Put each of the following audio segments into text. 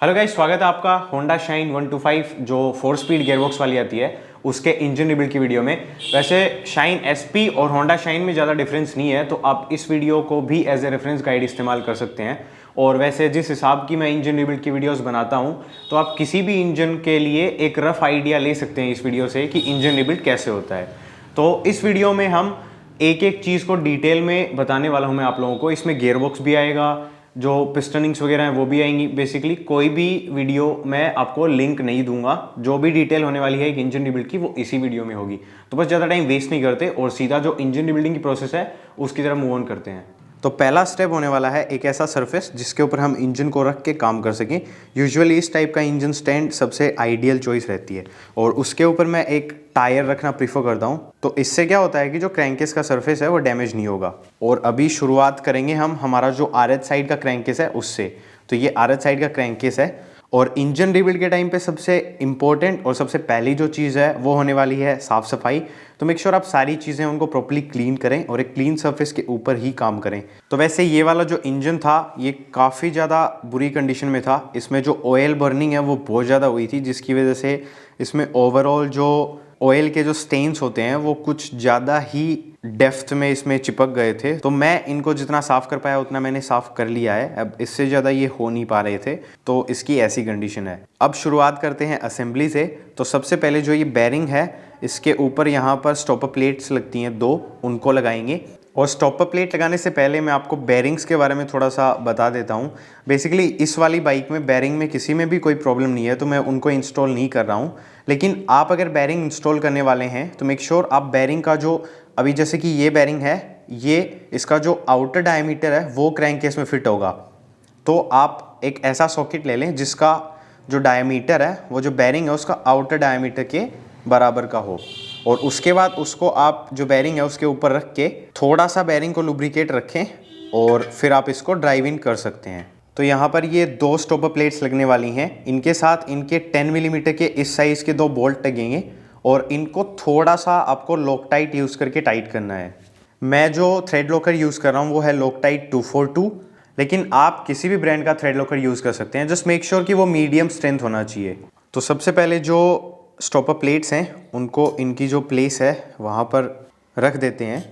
Hello guys, स्वागत है आपका होंडा शाइन 125 जो 4 स्पीड गियरबॉक्स वाली आती है उसके इंजन रिबिल्ड की वीडियो में। वैसे शाइन एसपी और होंडा शाइन में ज़्यादा डिफरेंस नहीं है, तो आप इस वीडियो को भी एज ए रेफरेंस गाइड इस्तेमाल कर सकते हैं। और वैसे जिस हिसाब की मैं इंजन रिबिल्ड की वीडियोस बनाता हूं, तो आप किसी भी इंजन के लिए एक रफ आइडिया ले सकते हैं इस वीडियो से कि इंजन रिबिल्ड कैसे होता है। तो इस वीडियो में हम एक एक चीज़ को डिटेल में बताने वाला हूं मैं आप लोगों को। इसमें गियरबॉक्स भी आएगा, जो पिस्टनिंग्स वगैरह हैं वो भी आएंगी। बेसिकली कोई भी वीडियो मैं आपको लिंक नहीं दूंगा, जो भी डिटेल होने वाली है एक इंजन रिबिल्ड की वो इसी वीडियो में होगी। तो बस ज़्यादा टाइम वेस्ट नहीं करते और सीधा जो इंजन रिबिल्डिंग की प्रोसेस है उसकी तरफ मूव ऑन करते हैं। तो पहला स्टेप होने वाला है एक ऐसा सरफेस जिसके ऊपर हम इंजन को रख के काम कर सकें। यूजुअली इस टाइप का इंजन स्टैंड सबसे आइडियल चॉइस रहती है और उसके ऊपर मैं एक टायर रखना प्रीफर करता हूं। तो इससे क्या होता है कि जो क्रैंकेस का सरफेस है वो डैमेज नहीं होगा। और अभी शुरुआत करेंगे हम हमारा जो आरएच साइड का क्रैंकेस है उससे। तो ये आरएच साइड का क्रैंकेस है और इंजन रिबिल्ड के टाइम पे सबसे इंपॉर्टेंट और सबसे पहली जो चीज़ है वो होने वाली है साफ़ सफाई। तो मेक श्योर आप सारी चीज़ें उनको प्रॉपर्ली क्लीन करें और एक क्लीन सरफेस के ऊपर ही काम करें। तो वैसे ये वाला जो इंजन था ये काफ़ी ज़्यादा बुरी कंडीशन में था। इसमें जो ऑयल बर्निंग है वो बहुत ज़्यादा हुई थी, जिसकी वजह से इसमें ओवरऑल जो ऑयल के जो स्टेन्स होते हैं वो कुछ ज़्यादा ही डेप्थ में इसमें चिपक गए थे। तो मैं इनको जितना साफ़ कर पाया उतना मैंने साफ़ कर लिया है। अब इससे ज़्यादा ये हो नहीं पा रहे थे, तो इसकी ऐसी कंडीशन है। अब शुरुआत करते हैं असेंबली से। तो सबसे पहले जो ये बेरिंग है इसके ऊपर यहाँ पर स्टॉपर प्लेट्स लगती हैं दो, उनको लगाएंगे। और स्टॉपर प्लेट लगाने से पहले मैं आपको बेरिंग्स के बारे में थोड़ा सा बता देता हूँ। बेसिकली इस वाली बाइक में बेरिंग में किसी में भी कोई प्रॉब्लम नहीं है, तो मैं उनको इंस्टॉल नहीं कर रहा हूँ। लेकिन आप अगर बेरिंग इंस्टॉल करने वाले हैं तो मेक श्योर आप बेरिंग का जो अभी जैसे कि ये बेरिंग है, ये इसका जो आउटर डायमीटर है वो क्रैंकेस में फिट होगा। तो आप एक ऐसा सॉकेट ले लें जिसका जो डायमीटर है वो जो बेरिंग है उसका आउटर डायमीटर के बराबर का हो। और उसके बाद उसको आप जो बेरिंग है उसके ऊपर रख के थोड़ा सा बेरिंग को लुब्रिकेट रखें और फिर आप इसको ड्राइव इन कर सकते हैं। तो यहाँ पर ये दो स्टॉपर प्लेट्स लगने वाली हैं। इनके साथ इनके 10 मिलीमीटर के इस साइज़ के दो बोल्ट लगेंगे और इनको थोड़ा सा आपको लॉकटाइट यूज़ करके टाइट करना है। मैं जो थ्रेड लॉकर यूज़ कर रहा हूँ वो है लॉकटाइट 242, लेकिन आप किसी भी ब्रांड का थ्रेड लॉकर यूज़ कर सकते हैं। जस्ट मेक श्योर कि वो मीडियम स्ट्रेंथ होना चाहिए। तो सबसे पहले जो स्टॉपर प्लेट्स हैं उनको इनकी जो प्लेस है वहाँ पर रख देते हैं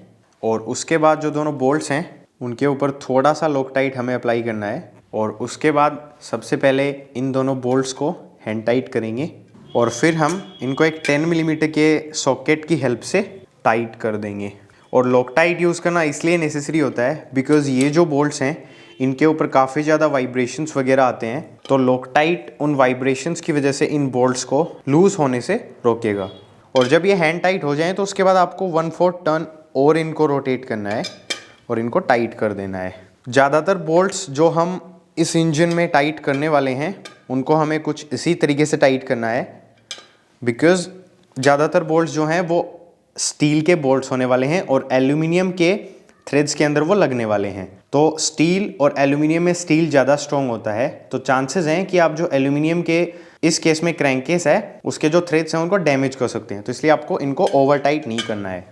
और उसके बाद जो दोनों बोल्ट्स हैं उनके ऊपर थोड़ा सा लॉकटाइट हमें अप्लाई करना है। और उसके बाद सबसे पहले इन दोनों बोल्ट्स को हैंड टाइट करेंगे और फिर हम इनको एक 10 मिलीमीटर के सॉकेट की हेल्प से टाइट कर देंगे। और लॉकटाइट यूज़ करना इसलिए नेसेसरी होता है बिकॉज़ ये जो बोल्ट्स हैं इनके ऊपर काफ़ी ज़्यादा वाइब्रेशंस वगैरह आते हैं। तो लॉकटाइट उन वाइब्रेशंस की वजह से इन बोल्ट्स को लूज़ होने से रोकेगा। और जब ये हैंड टाइट हो जाए तो उसके बाद आपको 1/4 टर्न और इनको रोटेट करना है और इनको टाइट कर देना है। ज़्यादातर बोल्ट्स जो हम इस इंजन में टाइट करने वाले हैं उनको हमें कुछ इसी तरीके से टाइट करना है, बिकॉज़ ज़्यादातर बोल्ट्स जो हैं वो स्टील के बोल्ट्स होने वाले हैं और एल्यूमिनियम के थ्रेड्स के अंदर वो लगने वाले हैं। तो स्टील और एल्यूमिनियम में स्टील ज़्यादा स्ट्रॉन्ग होता है, तो चांसेस हैं कि आप जो एल्यूमिनियम के इस केस में क्रैंकेस है उसके जो थ्रेड्स हैं उनको डैमेज कर सकते हैं। तो इसलिए आपको इनको ओवर टाइट नहीं करना है।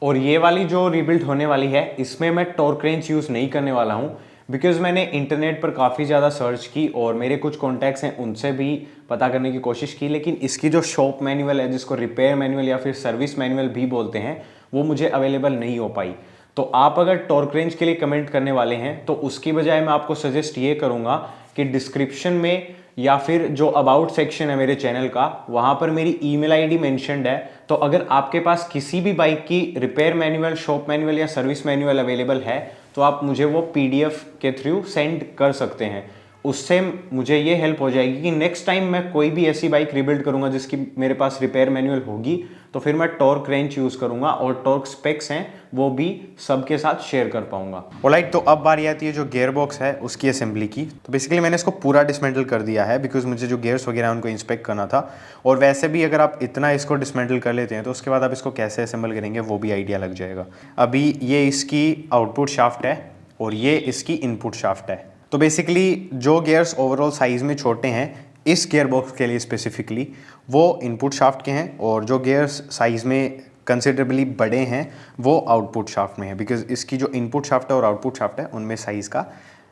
और ये वाली जो रीबिल्ड होने वाली है इसमें मैं टॉर्क रेंच यूज़ नहीं करने वाला हूँ, बिकॉज मैंने इंटरनेट पर काफ़ी ज़्यादा सर्च की और मेरे कुछ कॉन्टैक्ट्स हैं उनसे भी पता करने की कोशिश की। लेकिन इसकी जो शॉप मैनुअल है, जिसको रिपेयर मैनुअल या फिर सर्विस मैनुअल भी बोलते हैं, वो मुझे अवेलेबल नहीं हो पाई। तो आप अगर टॉर्क रेंज के लिए कमेंट करने वाले हैं तो उसकी बजाय मैं आपको सजेस्ट ये करूँगा कि डिस्क्रिप्शन में या फिर जो अबाउट सेक्शन है मेरे चैनल का वहाँ पर मेरी ईमेल आईडी मेंशन्ड है। तो अगर आपके पास किसी भी बाइक की रिपेयर मैनुअल, शॉप मैनुअल या सर्विस मैनुअल अवेलेबल है तो आप मुझे वो पीडीएफ के थ्रू सेंड कर सकते हैं। उससे मुझे ये हेल्प हो जाएगी कि नेक्स्ट टाइम मैं कोई भी ऐसी बाइक रिबिल्ड करूंगा जिसकी मेरे पास रिपेयर मैनुअल होगी तो फिर मैं टॉर्क रेंच यूज़ करूंगा और टॉर्क स्पेक्स हैं वो भी सबके साथ शेयर कर पाऊंगा। ऑलराइट, तो अब बारी आती है जो गियर बॉक्स है उसकी असेंबली की। तो बेसिकली मैंने इसको पूरा डिसमेंटल कर दिया है बिकॉज मुझे जो गियर्स वगैरह उनको इंस्पेक्ट करना था। और वैसे भी अगर आप इतना इसको डिसमेंटल कर लेते हैं तो उसके बाद आप इसको कैसे असेंबल करेंगे वो भी आइडिया लग जाएगा। अभी ये इसकी आउटपुट शाफ्ट है और ये इसकी इनपुट शाफ्ट है। तो बेसिकली जो गियर्स ओवरऑल साइज़ में छोटे हैं इस गियर बॉक्स के लिए स्पेसिफिकली वो इनपुट शाफ्ट के हैं और जो गियर्स साइज़ में कंसिडरेबली बड़े हैं वो आउटपुट शाफ्ट में है, बिकॉज इसकी जो इनपुट शाफ्ट है और आउटपुट शाफ्ट है उनमें साइज़ का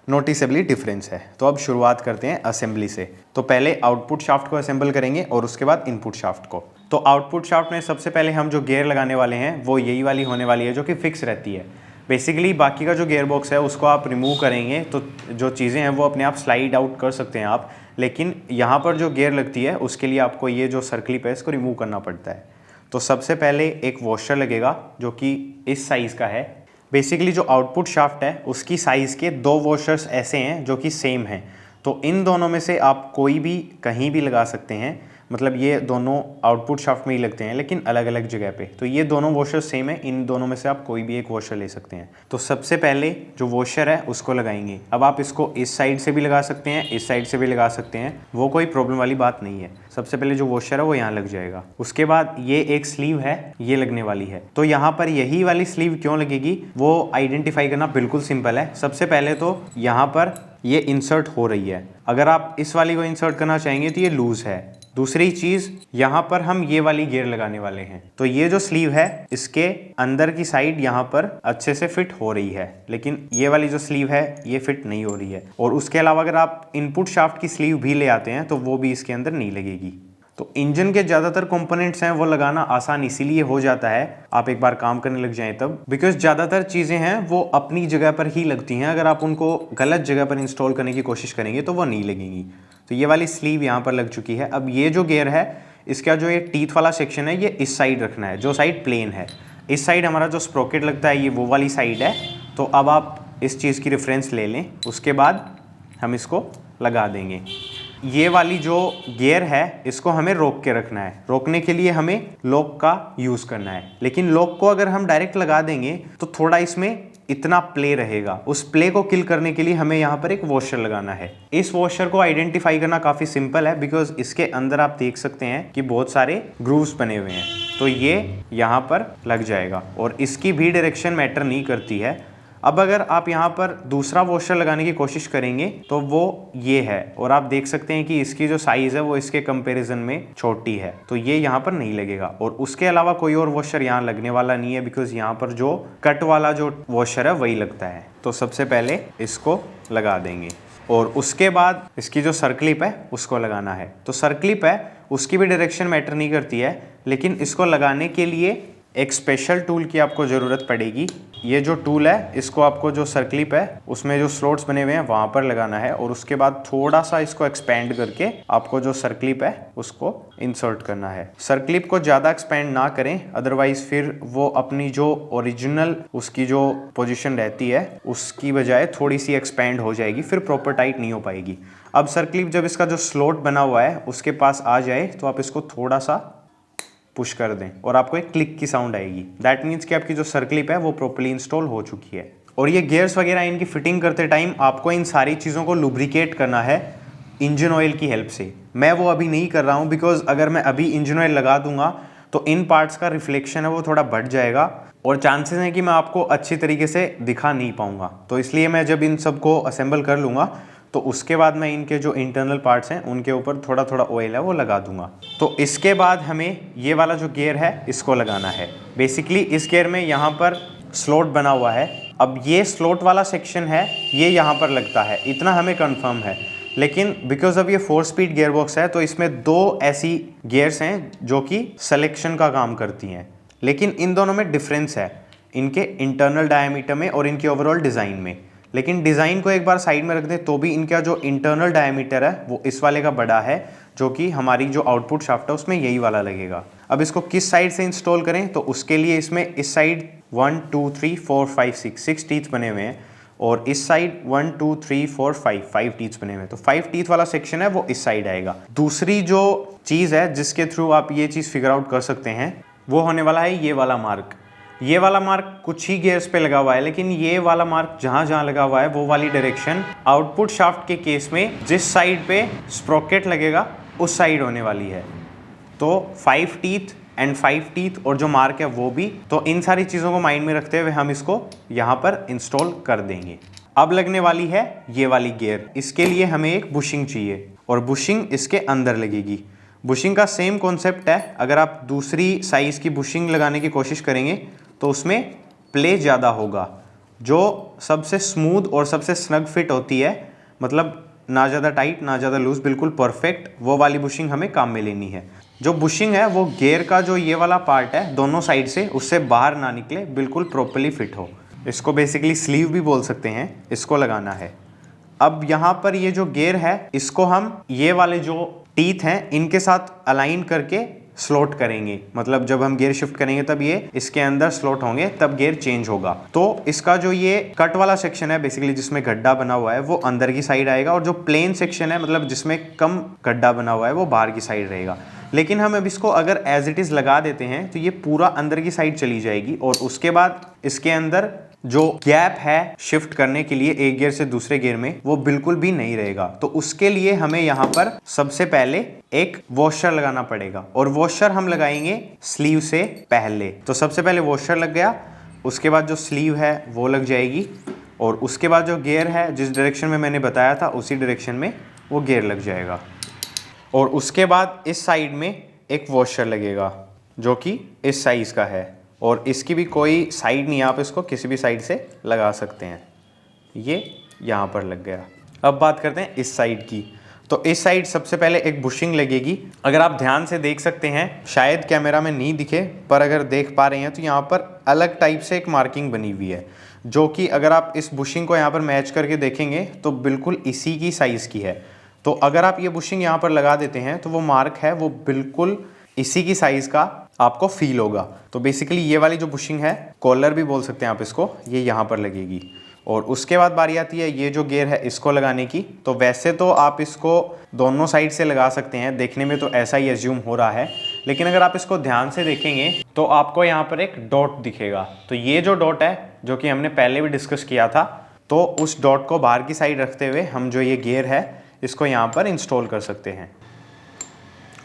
नोटिसेबली डिफरेंस है। तो अब शुरुआत करते हैं असेंबली से। तो पहले आउटपुट शाफ्ट को असेंबल करेंगे और उसके बाद इनपुट शाफ्ट को। तो आउटपुट शाफ्ट में सबसे पहले हम जो गियर लगाने वाले हैं वो यही वाली होने वाली है जो कि फिक्स रहती है। बेसिकली बाकी का जो गियर बॉक्स है उसको आप रिमूव करेंगे तो जो चीज़ें हैं वो अपने आप स्लाइड आउट कर सकते हैं आप, लेकिन यहाँ पर जो गियर लगती है उसके लिए आपको ये जो सर्कलिप है इसको रिमूव करना पड़ता है। तो सबसे पहले एक वॉशर लगेगा जो कि इस साइज़ का है। बेसिकली जो आउटपुट शाफ्ट है उसकी साइज़ के 2 वॉशर्स ऐसे हैं जो कि सेम हैं, तो इन दोनों में से आप कोई भी कहीं भी लगा सकते हैं। मतलब ये दोनों आउटपुट शाफ्ट में ही लगते हैं लेकिन अलग अलग जगह पे। तो ये दोनों वॉशर सेम है, इन दोनों में से आप कोई भी एक वॉशर ले सकते हैं। तो सबसे पहले जो वॉशर है उसको लगाएंगे। अब आप इसको इस साइड से भी लगा सकते हैं, इस साइड से भी लगा सकते हैं, वो कोई प्रॉब्लम वाली बात नहीं है। सबसे पहले जो वॉशर है वो यहाँ लग जाएगा। उसके बाद ये एक स्लीव है, ये लगने वाली है। तो यहाँ पर यही वाली स्लीव क्यों लगेगी वो आइडेंटिफाई करना बिल्कुल सिंपल है। सबसे पहले तो यहाँ पर ये इंसर्ट हो रही है, अगर आप इस वाली को इंसर्ट करना चाहेंगे तो ये लूज है। दूसरी चीज, यहाँ पर हम ये वाली गियर लगाने वाले हैं, तो ये जो स्लीव है इसके अंदर की साइड यहाँ पर अच्छे से फिट हो रही है, लेकिन ये वाली जो स्लीव है ये फिट नहीं हो रही है। और उसके अलावा अगर आप इनपुट शाफ्ट की स्लीव भी ले आते हैं तो वो भी इसके अंदर नहीं लगेगी। तो इंजन के ज़्यादातर कंपोनेंट्स हैं वो लगाना आसान इसीलिए हो जाता है, आप एक बार काम करने लग जाएं तब, बिकॉज ज़्यादातर चीज़ें हैं वो अपनी जगह पर ही लगती हैं। अगर आप उनको गलत जगह पर इंस्टॉल करने की कोशिश करेंगे तो वो नहीं लगेंगी। तो ये वाली स्लीव यहाँ पर लग चुकी है। अब ये जो गियर है इसका जो ये टीथ वाला सेक्शन है ये इस साइड रखना है, जो साइड प्लेन है। इस साइड हमारा जो स्प्रोकेट लगता है ये वो वाली साइड है। तो अब आप इस चीज़ की रेफरेंस ले लें, उसके बाद हम इसको लगा देंगे। ये वाली जो गियर है इसको हमें रोक के रखना है। रोकने के लिए हमें लॉक का यूज़ करना है, लेकिन लॉक को अगर हम डायरेक्ट लगा देंगे तो थोड़ा इसमें इतना प्ले रहेगा। उस प्ले को किल करने के लिए हमें यहाँ पर एक वॉशर लगाना है। इस वॉशर को आइडेंटिफाई करना काफ़ी सिंपल है, बिकॉज इसके अंदर आप देख सकते हैं कि बहुत सारे ग्रूव्स बने हुए हैं। तो ये यहाँ पर लग जाएगा और इसकी भी डायरेक्शन मैटर नहीं करती है। अब अगर आप यहाँ पर दूसरा वॉशर लगाने की कोशिश करेंगे तो वो ये है, और आप देख सकते हैं कि इसकी जो साइज़ है वो इसके कंपैरिजन में छोटी है, तो ये यहाँ पर नहीं लगेगा। और उसके अलावा कोई और वॉशर यहाँ लगने वाला नहीं है, बिकॉज यहाँ पर जो कट वाला जो वॉशर है वही लगता है। तो सबसे पहले इसको लगा देंगे और उसके बाद इसकी जो सर्कलिप है उसको लगाना है। तो सर्कलिप है उसकी भी डायरेक्शन मैटर नहीं करती है, लेकिन इसको लगाने के लिए एक स्पेशल टूल की आपको ज़रूरत पड़ेगी। ये जो टूल है इसको आपको जो सर्कलिप है उसमें जो स्लॉट्स बने हुए हैं वहाँ पर लगाना है, और उसके बाद थोड़ा सा इसको एक्सपेंड करके आपको जो सर्कलिप है उसको इंसर्ट करना है। सर्कलिप को ज़्यादा एक्सपेंड ना करें, अदरवाइज फिर वो अपनी जो ओरिजिनल उसकी जो पोजीशन रहती है उसकी बजाय थोड़ी सी एक्सपेंड हो जाएगी, फिर प्रॉपर टाइट नहीं हो पाएगी। अब सर्कलिप जब इसका जो स्लॉट बना हुआ है उसके पास आ जाए तो आप इसको थोड़ा सा पुश कर दें और आपको एक क्लिक की साउंड आएगी। दैट मीन्स कि आपकी जो सर्कलिप है वो प्रॉपर्ली इंस्टॉल हो चुकी है। और ये गियर्स वगैरह इनकी फिटिंग करते टाइम आपको इन सारी चीज़ों को लुब्रिकेट करना है इंजन ऑयल की हेल्प से। मैं वो अभी नहीं कर रहा हूँ, बिकॉज अगर मैं अभी इंजन ऑयल लगा दूंगा तो इन पार्ट्स का रिफ्लेक्शन है वो थोड़ा बढ़ जाएगा और चांसेस हैं कि मैं आपको अच्छी तरीके से दिखा नहीं पाऊंगा। तो इसलिए मैं जब इन सबको असेंबल कर लूँगा तो उसके बाद मैं इनके जो इंटरनल पार्ट्स हैं उनके ऊपर थोड़ा थोड़ा ऑयल है वो लगा दूंगा। तो इसके बाद हमें ये वाला जो गियर है इसको लगाना है। बेसिकली इस गियर में यहाँ पर स्लॉट बना हुआ है। अब ये स्लॉट वाला सेक्शन है ये यहाँ पर लगता है, इतना हमें कंफर्म है। लेकिन बिकॉज अब ये 4 स्पीड गियर बॉक्स है तो इसमें 2 ऐसी गियर्स हैं जो कि सिलेक्शन का काम करती हैं, लेकिन इन दोनों में डिफरेंस है इनके इंटरनल डायमीटर में और इनके ओवरऑल डिज़ाइन में। लेकिन डिज़ाइन को एक बार साइड में रख दें तो भी इनका जो इंटरनल डायमीटर है वो इस वाले का बड़ा है, जो कि हमारी जो आउटपुट शाफ्ट है उसमें यही वाला लगेगा। अब इसको किस साइड से इंस्टॉल करें तो उसके लिए इसमें इस साइड 1 2 3 4 5 6 टीथ बने हुए हैं और इस साइड 1 2 3 4 5 टीथ बने हुए हैं। तो 5 टीथ वाला सेक्शन है वो इस साइड आएगा। दूसरी जो चीज़ है जिसके थ्रू आप ये चीज़ फिगर आउट कर सकते हैं वो होने वाला है ये वाला मार्क। ये वाला मार्क कुछ ही गियर्स पे लगा हुआ है, लेकिन ये वाला मार्क जहाँ जहाँ लगा हुआ है वो वाली डायरेक्शन आउटपुट शाफ्ट के केस में जिस साइड पे स्प्रोकेट लगेगा उस साइड होने वाली है। तो 5 टीथ एंड 5 टीथ और जो मार्क है वो भी। तो इन सारी चीज़ों को माइंड में रखते हुए हम इसको यहाँ पर इंस्टॉल कर देंगे। अब लगने वाली है ये वाली गियर। इसके लिए हमें एक बुशिंग चाहिए और बुशिंग इसके अंदर लगेगी। बुशिंग का सेम कॉन्सेप्ट है, अगर आप दूसरी साइज़ की बुशिंग लगाने की कोशिश करेंगे तो उसमें प्ले ज़्यादा होगा। जो सबसे स्मूथ और सबसे स्नग फिट होती है, मतलब ना ज़्यादा टाइट ना ज़्यादा लूज, बिल्कुल परफेक्ट, वो वाली बुशिंग हमें काम में लेनी है। जो बुशिंग है वो गियर का जो ये वाला पार्ट है दोनों साइड से उससे बाहर ना निकले, बिल्कुल प्रॉपर्ली फिट हो। इसको बेसिकली स्लीव भी बोल सकते हैं, इसको लगाना है। अब यहाँ पर ये जो गियर है इसको हम ये वाले जो टीथ हैं इनके साथ अलाइन करके स्लॉट करेंगे, मतलब जब हम गियर शिफ्ट करेंगे तब ये इसके अंदर स्लॉट होंगे, तब गियर चेंज होगा। तो इसका जो ये कट वाला सेक्शन है बेसिकली जिसमें गड्ढा बना हुआ है वो अंदर की साइड आएगा, और जो प्लेन सेक्शन है मतलब जिसमें कम गड्ढा बना हुआ है वो बाहर की साइड रहेगा। लेकिन हम अब इसको अगर एज इट इज़ लगा देते हैं तो ये पूरा अंदर की साइड चली जाएगी, और उसके बाद इसके अंदर जो गैप है शिफ्ट करने के लिए एक गियर से दूसरे गियर में वो बिल्कुल भी नहीं रहेगा। तो उसके लिए हमें यहाँ पर सबसे पहले एक वॉशर लगाना पड़ेगा, और वॉशर हम लगाएंगे स्लीव से पहले। तो सबसे पहले वॉशर लग गया, उसके बाद जो स्लीव है वो लग जाएगी, और उसके बाद जो गियर है जिस डायरेक्शन में मैंने बताया था उसी डायरेक्शन में वो गियर लग जाएगा। और उसके बाद इस साइड में एक वॉशर लगेगा जो कि इस साइज़ का है, और इसकी भी कोई साइड नहीं, आप इसको किसी भी साइड से लगा सकते हैं। ये यहाँ पर लग गया। अब बात करते हैं इस साइड की। तो इस साइड सबसे पहले एक बुशिंग लगेगी। अगर आप ध्यान से देख सकते हैं, शायद कैमरा में नहीं दिखे पर अगर देख पा रहे हैं तो यहाँ पर अलग टाइप से एक मार्किंग बनी हुई है, जो कि अगर आप इस बुशिंग को यहाँ पर मैच करके देखेंगे तो बिल्कुल इसी की साइज़ की है। तो अगर आप ये बुशिंग यहाँ पर लगा देते हैं तो वो मार्क है वो बिल्कुल इसी की साइज़ का आपको फील होगा। तो बेसिकली ये वाली जो बुशिंग है, कॉलर भी बोल सकते हैं आप इसको, ये यहाँ पर लगेगी। और उसके बाद बारी आती है ये जो गियर है इसको लगाने की। तो वैसे तो आप इसको दोनों साइड से लगा सकते हैं, देखने में तो ऐसा ही एज्यूम हो रहा है, लेकिन अगर आप इसको ध्यान से देखेंगे तो आपको यहाँ पर एक डॉट दिखेगा। तो ये जो डॉट है जो कि हमने पहले भी डिस्कस किया था, तो उस डॉट को बाहर की साइड रखते हुए हम जो ये गियर है इसको यहाँ पर इंस्टॉल कर सकते हैं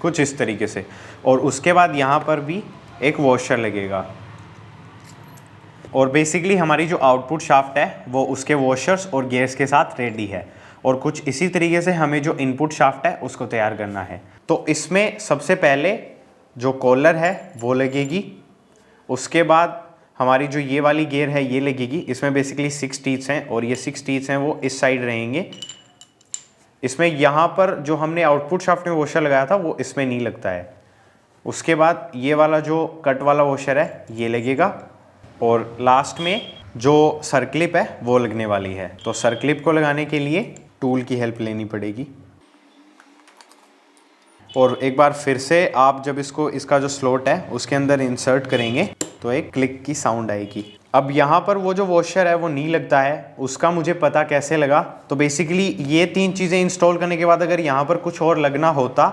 कुछ इस तरीके से। और उसके बाद यहाँ पर भी एक वॉशर लगेगा, और बेसिकली हमारी जो आउटपुट शाफ्ट है वो उसके वॉशर्स और गियर्स के साथ रेडी है। और कुछ इसी तरीके से हमें जो इनपुट शाफ्ट है उसको तैयार करना है। तो इसमें सबसे पहले जो कॉलर है वो लगेगी, उसके बाद हमारी जो ये वाली गियर है ये लगेगी। इसमें बेसिकली 6 टीथ्स हैं, और ये 6 टीथ्स हैं वो इस साइड रहेंगे। इसमें यहाँ पर जो हमने आउटपुट शाफ्ट में वॉशर लगाया था वो इसमें नहीं लगता है। उसके बाद ये वाला जो कट वाला वॉशर है ये लगेगा, और लास्ट में जो सर्क्लिप है वो लगने वाली है। तो सर्क्लिप को लगाने के लिए टूल की हेल्प लेनी पड़ेगी। और एक बार फिर से आप जब इसको इसका जो स्लॉट है उसके अंदर इंसर्ट करेंगे तो एक क्लिक की साउंड आएगी। अब यहाँ पर वो जो वॉशर है वो नहीं लगता है, उसका मुझे पता कैसे लगा। तो बेसिकली ये 3 चीज़ें इंस्टॉल करने के बाद अगर यहाँ पर कुछ और लगना होता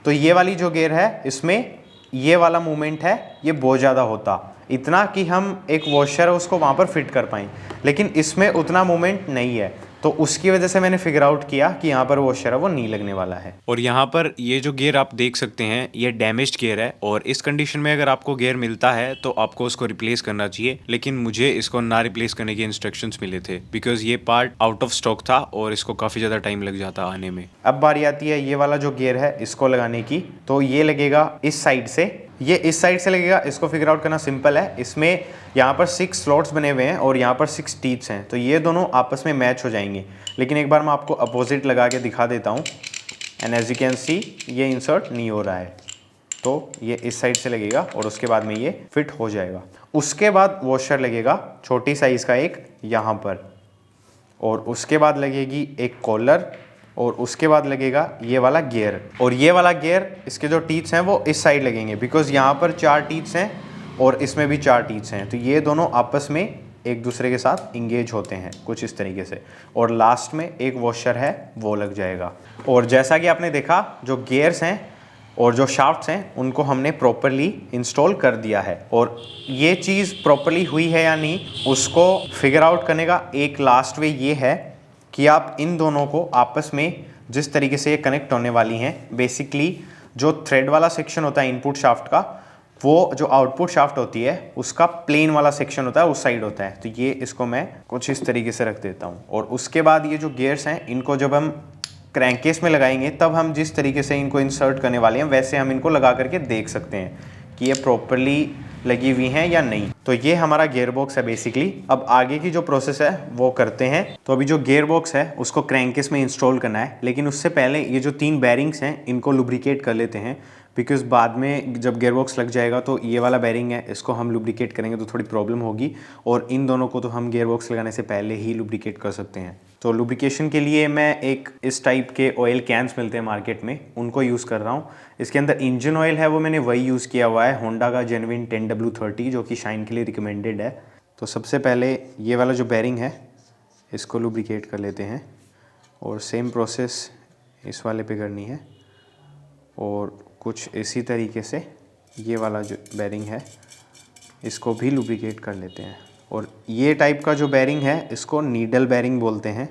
तो ये वाली जो गियर है इसमें ये वाला मूवमेंट है ये बहुत ज़्यादा होता, इतना कि हम एक वॉशर है उसको वहाँ पर फिट कर पाएँ, लेकिन इसमें उतना मूवमेंट नहीं है। तो उसकी वजह से मैंने फिगर आउट किया कि यहाँ पर वॉशर है वो नहीं लगने वाला है। और यहाँ पर ये जो गियर आप देख सकते हैं ये डैमेज्ड गियर है, और इस कंडीशन में अगर आपको गियर मिलता है तो आपको उसको रिप्लेस करना चाहिए। लेकिन मुझे इसको ना रिप्लेस करने के इंस्ट्रक्शंस मिले थे, बिकॉज ये पार्ट आउट ऑफ स्टॉक था और इसको काफ़ी ज़्यादा टाइम लग जाता आने में। अब बारी आती है ये वाला जो गियर है इसको लगाने की। तो ये लगेगा इस साइड से, ये इस साइड से लगेगा। इसको फिगर आउट करना सिंपल है। इसमें यहाँ पर 6 स्लॉट्स बने हुए हैं और यहाँ पर 6 टीथ्स हैं, तो ये दोनों आपस में मैच हो जाएंगे। लेकिन एक बार मैं आपको अपोजिट लगा के दिखा देता हूँ, and as you can see ये इंसर्ट नहीं हो रहा है। तो ये इस साइड से लगेगा और उसके बाद में ये फिट हो जाएगा। उसके बाद वॉशर लगेगा छोटी साइज़ का एक यहाँ पर, और उसके बाद लगेगी एक कॉलर, और उसके बाद लगेगा ये वाला गियर। और ये वाला गियर इसके जो टीथ्स हैं वो इस साइड लगेंगे, बिकॉज यहाँ पर 4 टीथ्स हैं और इसमें भी 4 टीथ्स हैं, तो ये दोनों आपस में एक दूसरे के साथ इंगेज होते हैं कुछ इस तरीके से। और लास्ट में एक वॉशर है वो लग जाएगा। और जैसा कि आपने देखा जो गियर्स हैं और जो शाफ्ट्स हैं उनको हमने प्रॉपरली इंस्टॉल कर दिया है। और ये चीज़ प्रॉपरली हुई है या नहीं उसको फिगर आउट करने का एक लास्ट वे ये है कि आप इन दोनों को आपस में जिस तरीके से ये कनेक्ट होने वाली हैं, बेसिकली जो थ्रेड वाला सेक्शन होता है इनपुट शाफ्ट का, वो जो आउटपुट शाफ्ट होती है उसका प्लेन वाला सेक्शन होता है उस साइड होता है। तो ये इसको मैं कुछ इस तरीके से रख देता हूँ। और उसके बाद ये जो गियर्स हैं इनको जब हम क्रैंकेस में लगाएंगे तब हम जिस तरीके से इनको इंसर्ट करने वाले हैं वैसे हम इनको लगा करके देख सकते हैं कि ये प्रॉपरली लगी हुई हैं या नहीं। तो ये हमारा गियर बॉक्स है बेसिकली। अब आगे की जो प्रोसेस है वो करते हैं। तो अभी जो गियर बॉक्स है उसको क्रैंकेस में इंस्टॉल करना है, लेकिन उससे पहले ये जो 3 बैरिंग्स हैं इनको लुब्रिकेट कर लेते हैं, बिकॉज बाद में जब गियर बॉक्स लग जाएगा तो ये वाला बैरिंग है, इसको हम लुब्रिकेट करेंगे तो थोड़ी प्रॉब्लम होगी, और इन दोनों को तो हम गियर बॉक्स लगाने से पहले ही लुब्रिकेट कर सकते हैं। तो लुब्रिकेशन के लिए मैं एक इस टाइप के ऑयल कैंस मिलते हैं मार्केट में, उनको यूज़ कर रहा हूँ। इसके अंदर इंजन ऑयल है वो मैंने वही यूज़ किया हुआ है, होंडा का जेन्युइन 10W30 जो कि शाइन के लिए रिकमेंडेड है। तो सबसे पहले ये वाला जो बैरिंग है इसको लुब्रिकेट कर लेते हैं, और सेम प्रोसेस इस वाले पे करनी है, और कुछ इसी तरीके से ये वाला जो बैरिंग है इसको भी लुब्रिकेट कर लेते हैं। और ये टाइप का जो बैरिंग है इसको नीडल बैरिंग बोलते हैं,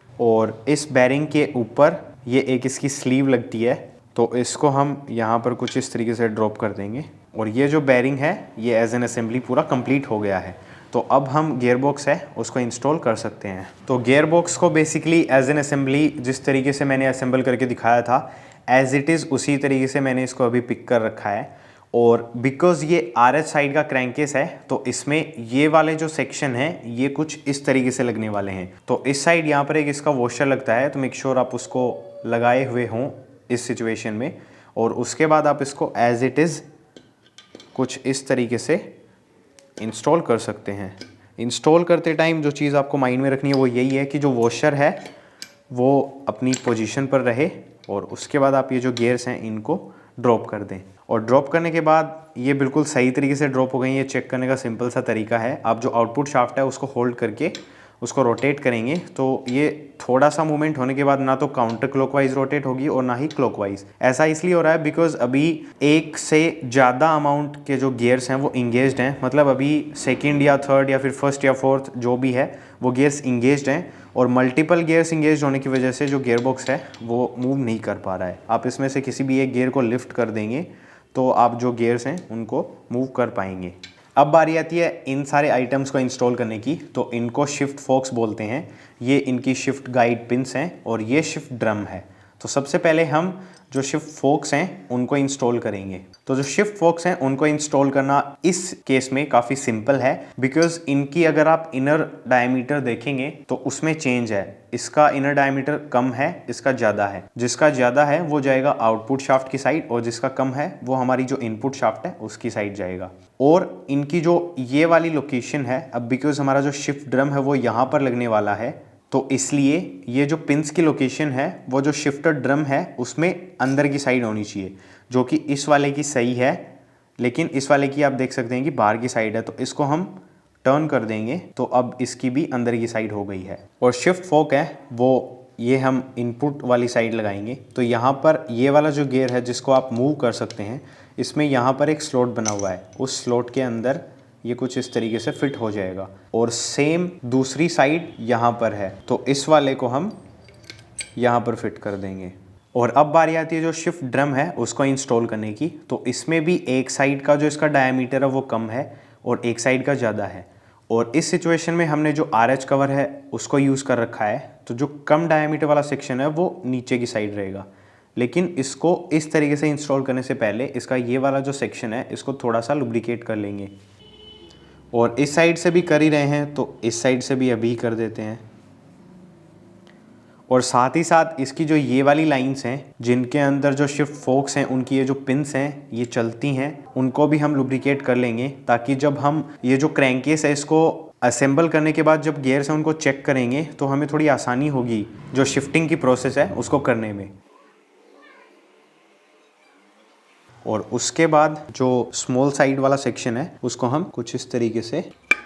और इस बैरिंग के ऊपर ये एक इसकी स्लीव लगती है, तो इसको हम यहाँ पर कुछ इस तरीके से ड्रॉप कर देंगे, और ये जो बैरिंग है ये एज एन असेंबली पूरा कंप्लीट हो गया है। तो अब हम गियर बॉक्स है उसको इंस्टॉल कर सकते हैं। तो गियर बॉक्स को बेसिकली एज एन असेंबली जिस तरीके से मैंने असेंबल करके दिखाया था एज इट इज़ उसी तरीके से मैंने इसको अभी पिक कर रखा है। और बिकॉज ये RH साइड का क्रैंकेस है तो इसमें ये वाले जो सेक्शन है ये कुछ इस तरीके से लगने वाले हैं। तो इस साइड यहाँ पर एक इसका वॉशर लगता है, तो मेक श्योर आप उसको लगाए हुए हों इस सिचुएशन में, और उसके बाद आप इसको एज इट इज़ कुछ इस तरीके से इंस्टॉल कर सकते हैं। इंस्टॉल करते टाइम जो चीज़ आपको माइंड में रखनी है वो यही है कि जो वॉशर है वो अपनी पोजीशन पर रहे, और उसके बाद आप ये जो गियर्स हैं इनको ड्रॉप कर दें। और ड्रॉप करने के बाद ये बिल्कुल सही तरीके से ड्रॉप हो गई। ये चेक करने का सिंपल सा तरीका है, आप जो आउटपुट शाफ्ट है उसको होल्ड करके उसको रोटेट करेंगे तो ये थोड़ा सा मूवमेंट होने के बाद ना तो काउंटर क्लॉकवाइज रोटेट होगी और ना ही क्लॉकवाइज। ऐसा इसलिए हो रहा है बिकॉज अभी एक से ज़्यादा अमाउंट के जो गियर्स हैं वो इंगेज्ड हैं, मतलब अभी सेकंड या थर्ड या फिर फर्स्ट या फोर्थ जो भी है वो गियर्स इंगेज्ड हैं, और मल्टीपल गियर्स इंगेज होने की वजह से जो गियर बॉक्स है वो मूव नहीं कर पा रहा है। आप इसमें से किसी भी एक गियर को लिफ्ट कर देंगे तो आप जो गियर्स हैं उनको मूव कर पाएंगे। अब बारी आती है इन सारे आइटम्स को इंस्टॉल करने की। तो इनको शिफ्ट फोक्स बोलते हैं, ये इनकी शिफ्ट गाइड पिंस हैं, और ये शिफ्ट ड्रम है। तो सबसे पहले हम जो शिफ्ट फोक्स हैं उनको इंस्टॉल करेंगे। तो जो शिफ्ट फोक्स हैं उनको इंस्टॉल करना इस केस में काफ़ी सिंपल है, बिकॉज इनकी अगर आप इनर डायमीटर देखेंगे तो उसमें चेंज है। इसका इनर डायमीटर कम है, इसका ज़्यादा है। जिसका ज़्यादा है वो जाएगा आउटपुट शाफ्ट की साइड, और जिसका कम है वो हमारी जो इनपुट शाफ्ट है उसकी साइड जाएगा। और इनकी जो ये वाली लोकेशन है, अब बिकॉज हमारा जो शिफ्ट ड्रम है वो यहाँ पर लगने वाला है, तो इसलिए ये जो पिंस की लोकेशन है वो जो शिफ्टर ड्रम है उसमें अंदर की साइड होनी चाहिए, जो कि इस वाले की सही है, लेकिन इस वाले की आप देख सकते हैं कि बाहर की साइड है। तो इसको हम टर्न कर देंगे तो अब इसकी भी अंदर की साइड हो गई है। और शिफ्ट फोक है वो ये हम इनपुट वाली साइड लगाएंगे। तो यहाँ पर ये वाला जो गियर है जिसको आप मूव कर सकते हैं, इसमें यहाँ पर एक स्लॉट बना हुआ है, उस स्लॉट के अंदर ये कुछ इस तरीके से फिट हो जाएगा। और सेम दूसरी साइड यहाँ पर है, तो इस वाले को हम यहाँ पर फिट कर देंगे। और अब बारी आती है जो शिफ्ट ड्रम है उसको इंस्टॉल करने की। तो इसमें भी एक साइड का जो इसका डायमीटर है वो कम है और एक साइड का ज़्यादा है, और इस सिचुएशन में हमने जो RH कवर है उसको यूज़ कर रखा है। तो जो कम डायमीटर वाला सेक्शन है वो नीचे की साइड रहेगा, लेकिन इसको इस तरीके से इंस्टॉल करने से पहले इसका ये वाला जो सेक्शन है इसको थोड़ा सा लुब्रिकेट कर लेंगे। और इस साइड से भी कर ही रहे हैं तो इस साइड से भी अभी कर देते हैं। और साथ ही साथ इसकी जो ये वाली लाइंस हैं जिनके अंदर जो शिफ्ट फोक्स हैं उनकी ये जो पिंस हैं ये चलती हैं, उनको भी हम लुब्रिकेट कर लेंगे, ताकि जब हम ये जो क्रैंकेस है इसको असेंबल करने के बाद जब गियर्स हैं उनको चेक करेंगे तो हमें थोड़ी आसानी होगी जो शिफ्टिंग की प्रोसेस है उसको करने में। और उसके बाद जो स्मॉल साइड वाला सेक्शन है उसको हम कुछ इस तरीके से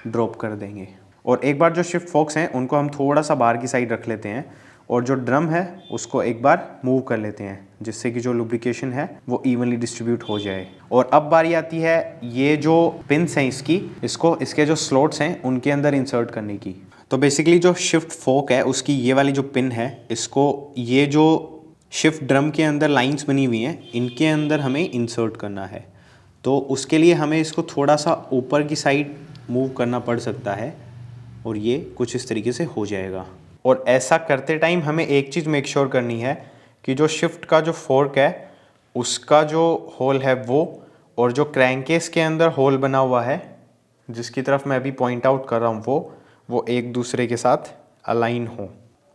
ड्रॉप कर देंगे। और एक बार जो शिफ्ट फोक्स हैं उनको हम थोड़ा सा बाहर की साइड रख लेते हैं, और जो ड्रम है उसको एक बार मूव कर लेते हैं, जिससे कि जो लुब्रिकेशन है वो इवनली डिस्ट्रीब्यूट हो जाए। और अब बारी आती है ये जो पिंस हैं इसको इसके जो स्लॉट्स हैं उनके अंदर इंसर्ट करने की। तो बेसिकली जो शिफ्ट फोक है उसकी ये वाली जो पिन है, इसको ये जो शिफ्ट ड्रम के अंदर लाइंस बनी हुई हैं इनके अंदर हमें इंसर्ट करना है। तो उसके लिए हमें इसको थोड़ा सा ऊपर की साइड मूव करना पड़ सकता है, और ये कुछ इस तरीके से हो जाएगा। और ऐसा करते टाइम हमें एक चीज़ मेक श्योर करनी है कि जो शिफ्ट का जो फोर्क है उसका जो होल है वो और जो क्रैंकेस के अंदर होल बना हुआ है जिसकी तरफ मैं अभी पॉइंट आउट कर रहा हूँ वो एक दूसरे के साथ अलाइन हो,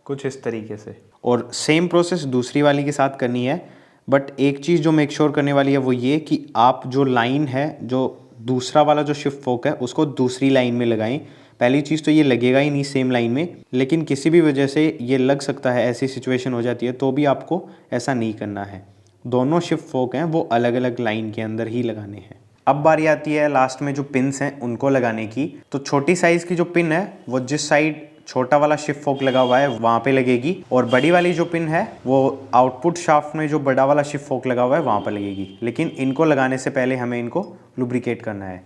कुछ इस तरीके से। और सेम प्रोसेस दूसरी वाली के साथ करनी है, बट एक चीज़ जो मेक श्योर करने वाली है वो ये कि आप जो लाइन है, जो दूसरा वाला जो शिफ्ट फोक है उसको दूसरी लाइन में लगाएं। पहली चीज़ तो ये लगेगा ही नहीं सेम लाइन में, लेकिन किसी भी वजह से ये लग सकता है, ऐसी सिचुएशन हो जाती है, तो भी आपको ऐसा नहीं करना है। दोनों शिफ्ट फोक हैं वो अलग अलग लाइन के अंदर ही लगाने हैं। अब बारी आती है लास्ट में जो पिन्स हैं उनको लगाने की। तो छोटी साइज़ की जो पिन है वो जिस साइड छोटा वाला शिफ्ट फोक लगा हुआ है वहाँ पे लगेगी, और बड़ी वाली जो पिन है वो आउटपुट शाफ्ट में जो बड़ा वाला शिफ्ट फोक लगा हुआ है वहाँ पर लगेगी। लेकिन इनको लगाने से पहले हमें इनको लुब्रिकेट करना है,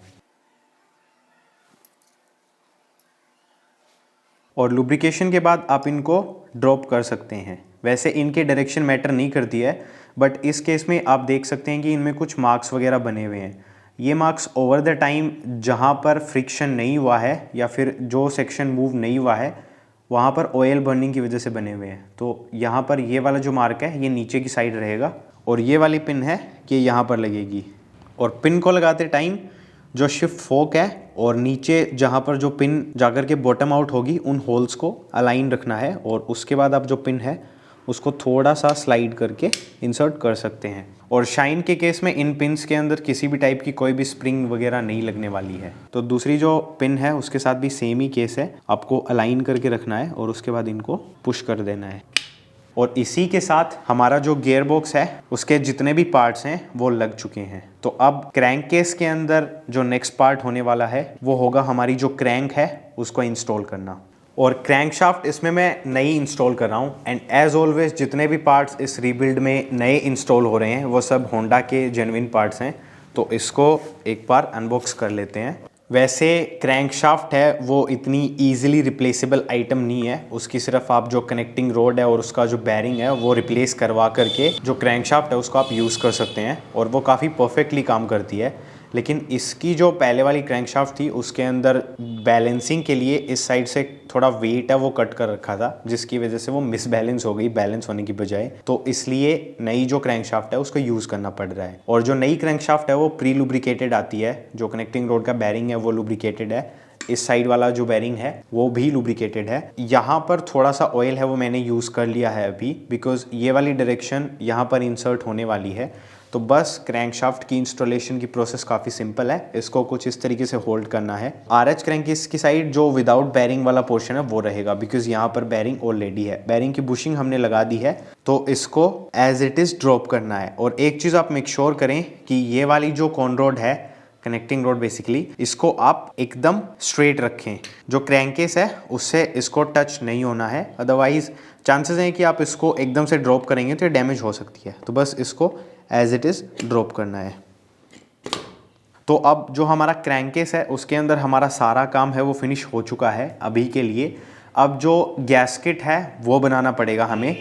और लुब्रिकेशन के बाद आप इनको ड्रॉप कर सकते हैं। वैसे इनके डायरेक्शन मैटर नहीं करती है, बट इस केस में आप देख सकते हैं कि इनमें कुछ मार्क्स वगैरह बने हुए हैं। ये मार्क्स ओवर द टाइम जहाँ पर फ्रिक्शन नहीं हुआ है या फिर जो सेक्शन मूव नहीं हुआ है वहाँ पर ऑयल बर्निंग की वजह से बने हुए हैं। तो यहाँ पर ये वाला जो मार्क है ये नीचे की साइड रहेगा, और ये वाली पिन है कि यहाँ पर लगेगी। और पिन को लगाते टाइम जो शिफ्ट फोक है और नीचे जहाँ पर जो पिन जाकर के बॉटम आउट होगी उन होल्स को अलाइन रखना है, और उसके बाद आप जो पिन है उसको थोड़ा सा स्लाइड करके इंसर्ट कर सकते हैं। और शाइन के केस में इन पिन्स के अंदर किसी भी टाइप की कोई भी स्प्रिंग वगैरह नहीं लगने वाली है। तो दूसरी जो पिन है उसके साथ भी सेम ही केस है, आपको अलाइन करके रखना है और उसके बाद इनको पुश कर देना है। और इसी के साथ हमारा जो गियर बॉक्स है उसके जितने भी पार्ट्स हैं वो लग चुके हैं। तो अब क्रैंक केस के अंदर जो नेक्स्ट पार्ट होने वाला है वो होगा हमारी जो क्रैंक है उसको इंस्टॉल करना। और क्रैंक शाफ्ट इसमें मैं नई इंस्टॉल कर रहा हूँ, एंड एज ऑलवेज जितने भी पार्ट्स इस रीबिल्ड में नए इंस्टॉल हो रहे हैं वो सब होंडा के जेन्युइन पार्ट्स हैं। तो इसको एक बार अनबॉक्स कर लेते हैं। वैसे क्रैंक शाफ्ट है वो इतनी ईजिली रिप्लेसेबल आइटम नहीं है, उसकी सिर्फ आप जो कनेक्टिंग रोड है और उसका जो बैरिंग है वो रिप्लेस करवा करके जो क्रैंक शाफ्ट है उसको आप यूज़ कर सकते हैं, और वो काफ़ी परफेक्टली काम करती है। लेकिन इसकी जो पहले वाली क्रैंक शाफ्ट थी उसके अंदर बैलेंसिंग के लिए इस साइड से थोड़ा वेट है वो कट कर रखा था, जिसकी वजह से वो मिसबैलेंस हो गई बैलेंस होने की बजाय। तो इसलिए नई जो क्रैंक शाफ्ट है उसको यूज़ करना पड़ रहा है। और जो नई क्रैंक शाफ्ट है वो प्री लुब्रिकेटेड आती है, जो कनेक्टिंग रोड का बैरिंग है वो लुब्रिकेटेड है, इस साइड वाला जो बैरिंग है वो भी लुब्रिकेटेड है। यहाँ पर थोड़ा सा ऑयल है वो मैंने यूज़ कर लिया है अभी, बिकॉज ये वाली डायरेक्शन यहाँ पर इंसर्ट होने वाली है। तो बस क्रैंकशाफ्ट की इंस्टॉलेशन की प्रोसेस काफ़ी सिंपल है, इसको कुछ इस तरीके से होल्ड करना है। आरएच क्रैंकेस की साइड जो विदाउट बैरिंग वाला पोर्शन है वो रहेगा, बिकॉज यहाँ पर बैरिंग ऑलरेडी है, बैरिंग की बुशिंग हमने लगा दी है, तो इसको एज इट इज़ ड्रॉप करना है। और एक चीज़ आप मेक श्योर करें कि ये वाली जो कॉन रोड है, कनेक्टिंग रोड बेसिकली, इसको आप एकदम स्ट्रेट रखें। जो क्रैंकेस है उससे इसको टच नहीं होना है, अदरवाइज चांसेस हैं कि आप इसको एकदम से ड्रॉप करेंगे तो डैमेज हो सकती है। तो बस इसको एज इट इज़ ड्रॉप करना है। तो अब जो हमारा क्रैंकेस है उसके अंदर हमारा सारा काम है वो फिनिश हो चुका है अभी के लिए। अब जो गैस्केट है वो बनाना पड़ेगा हमें।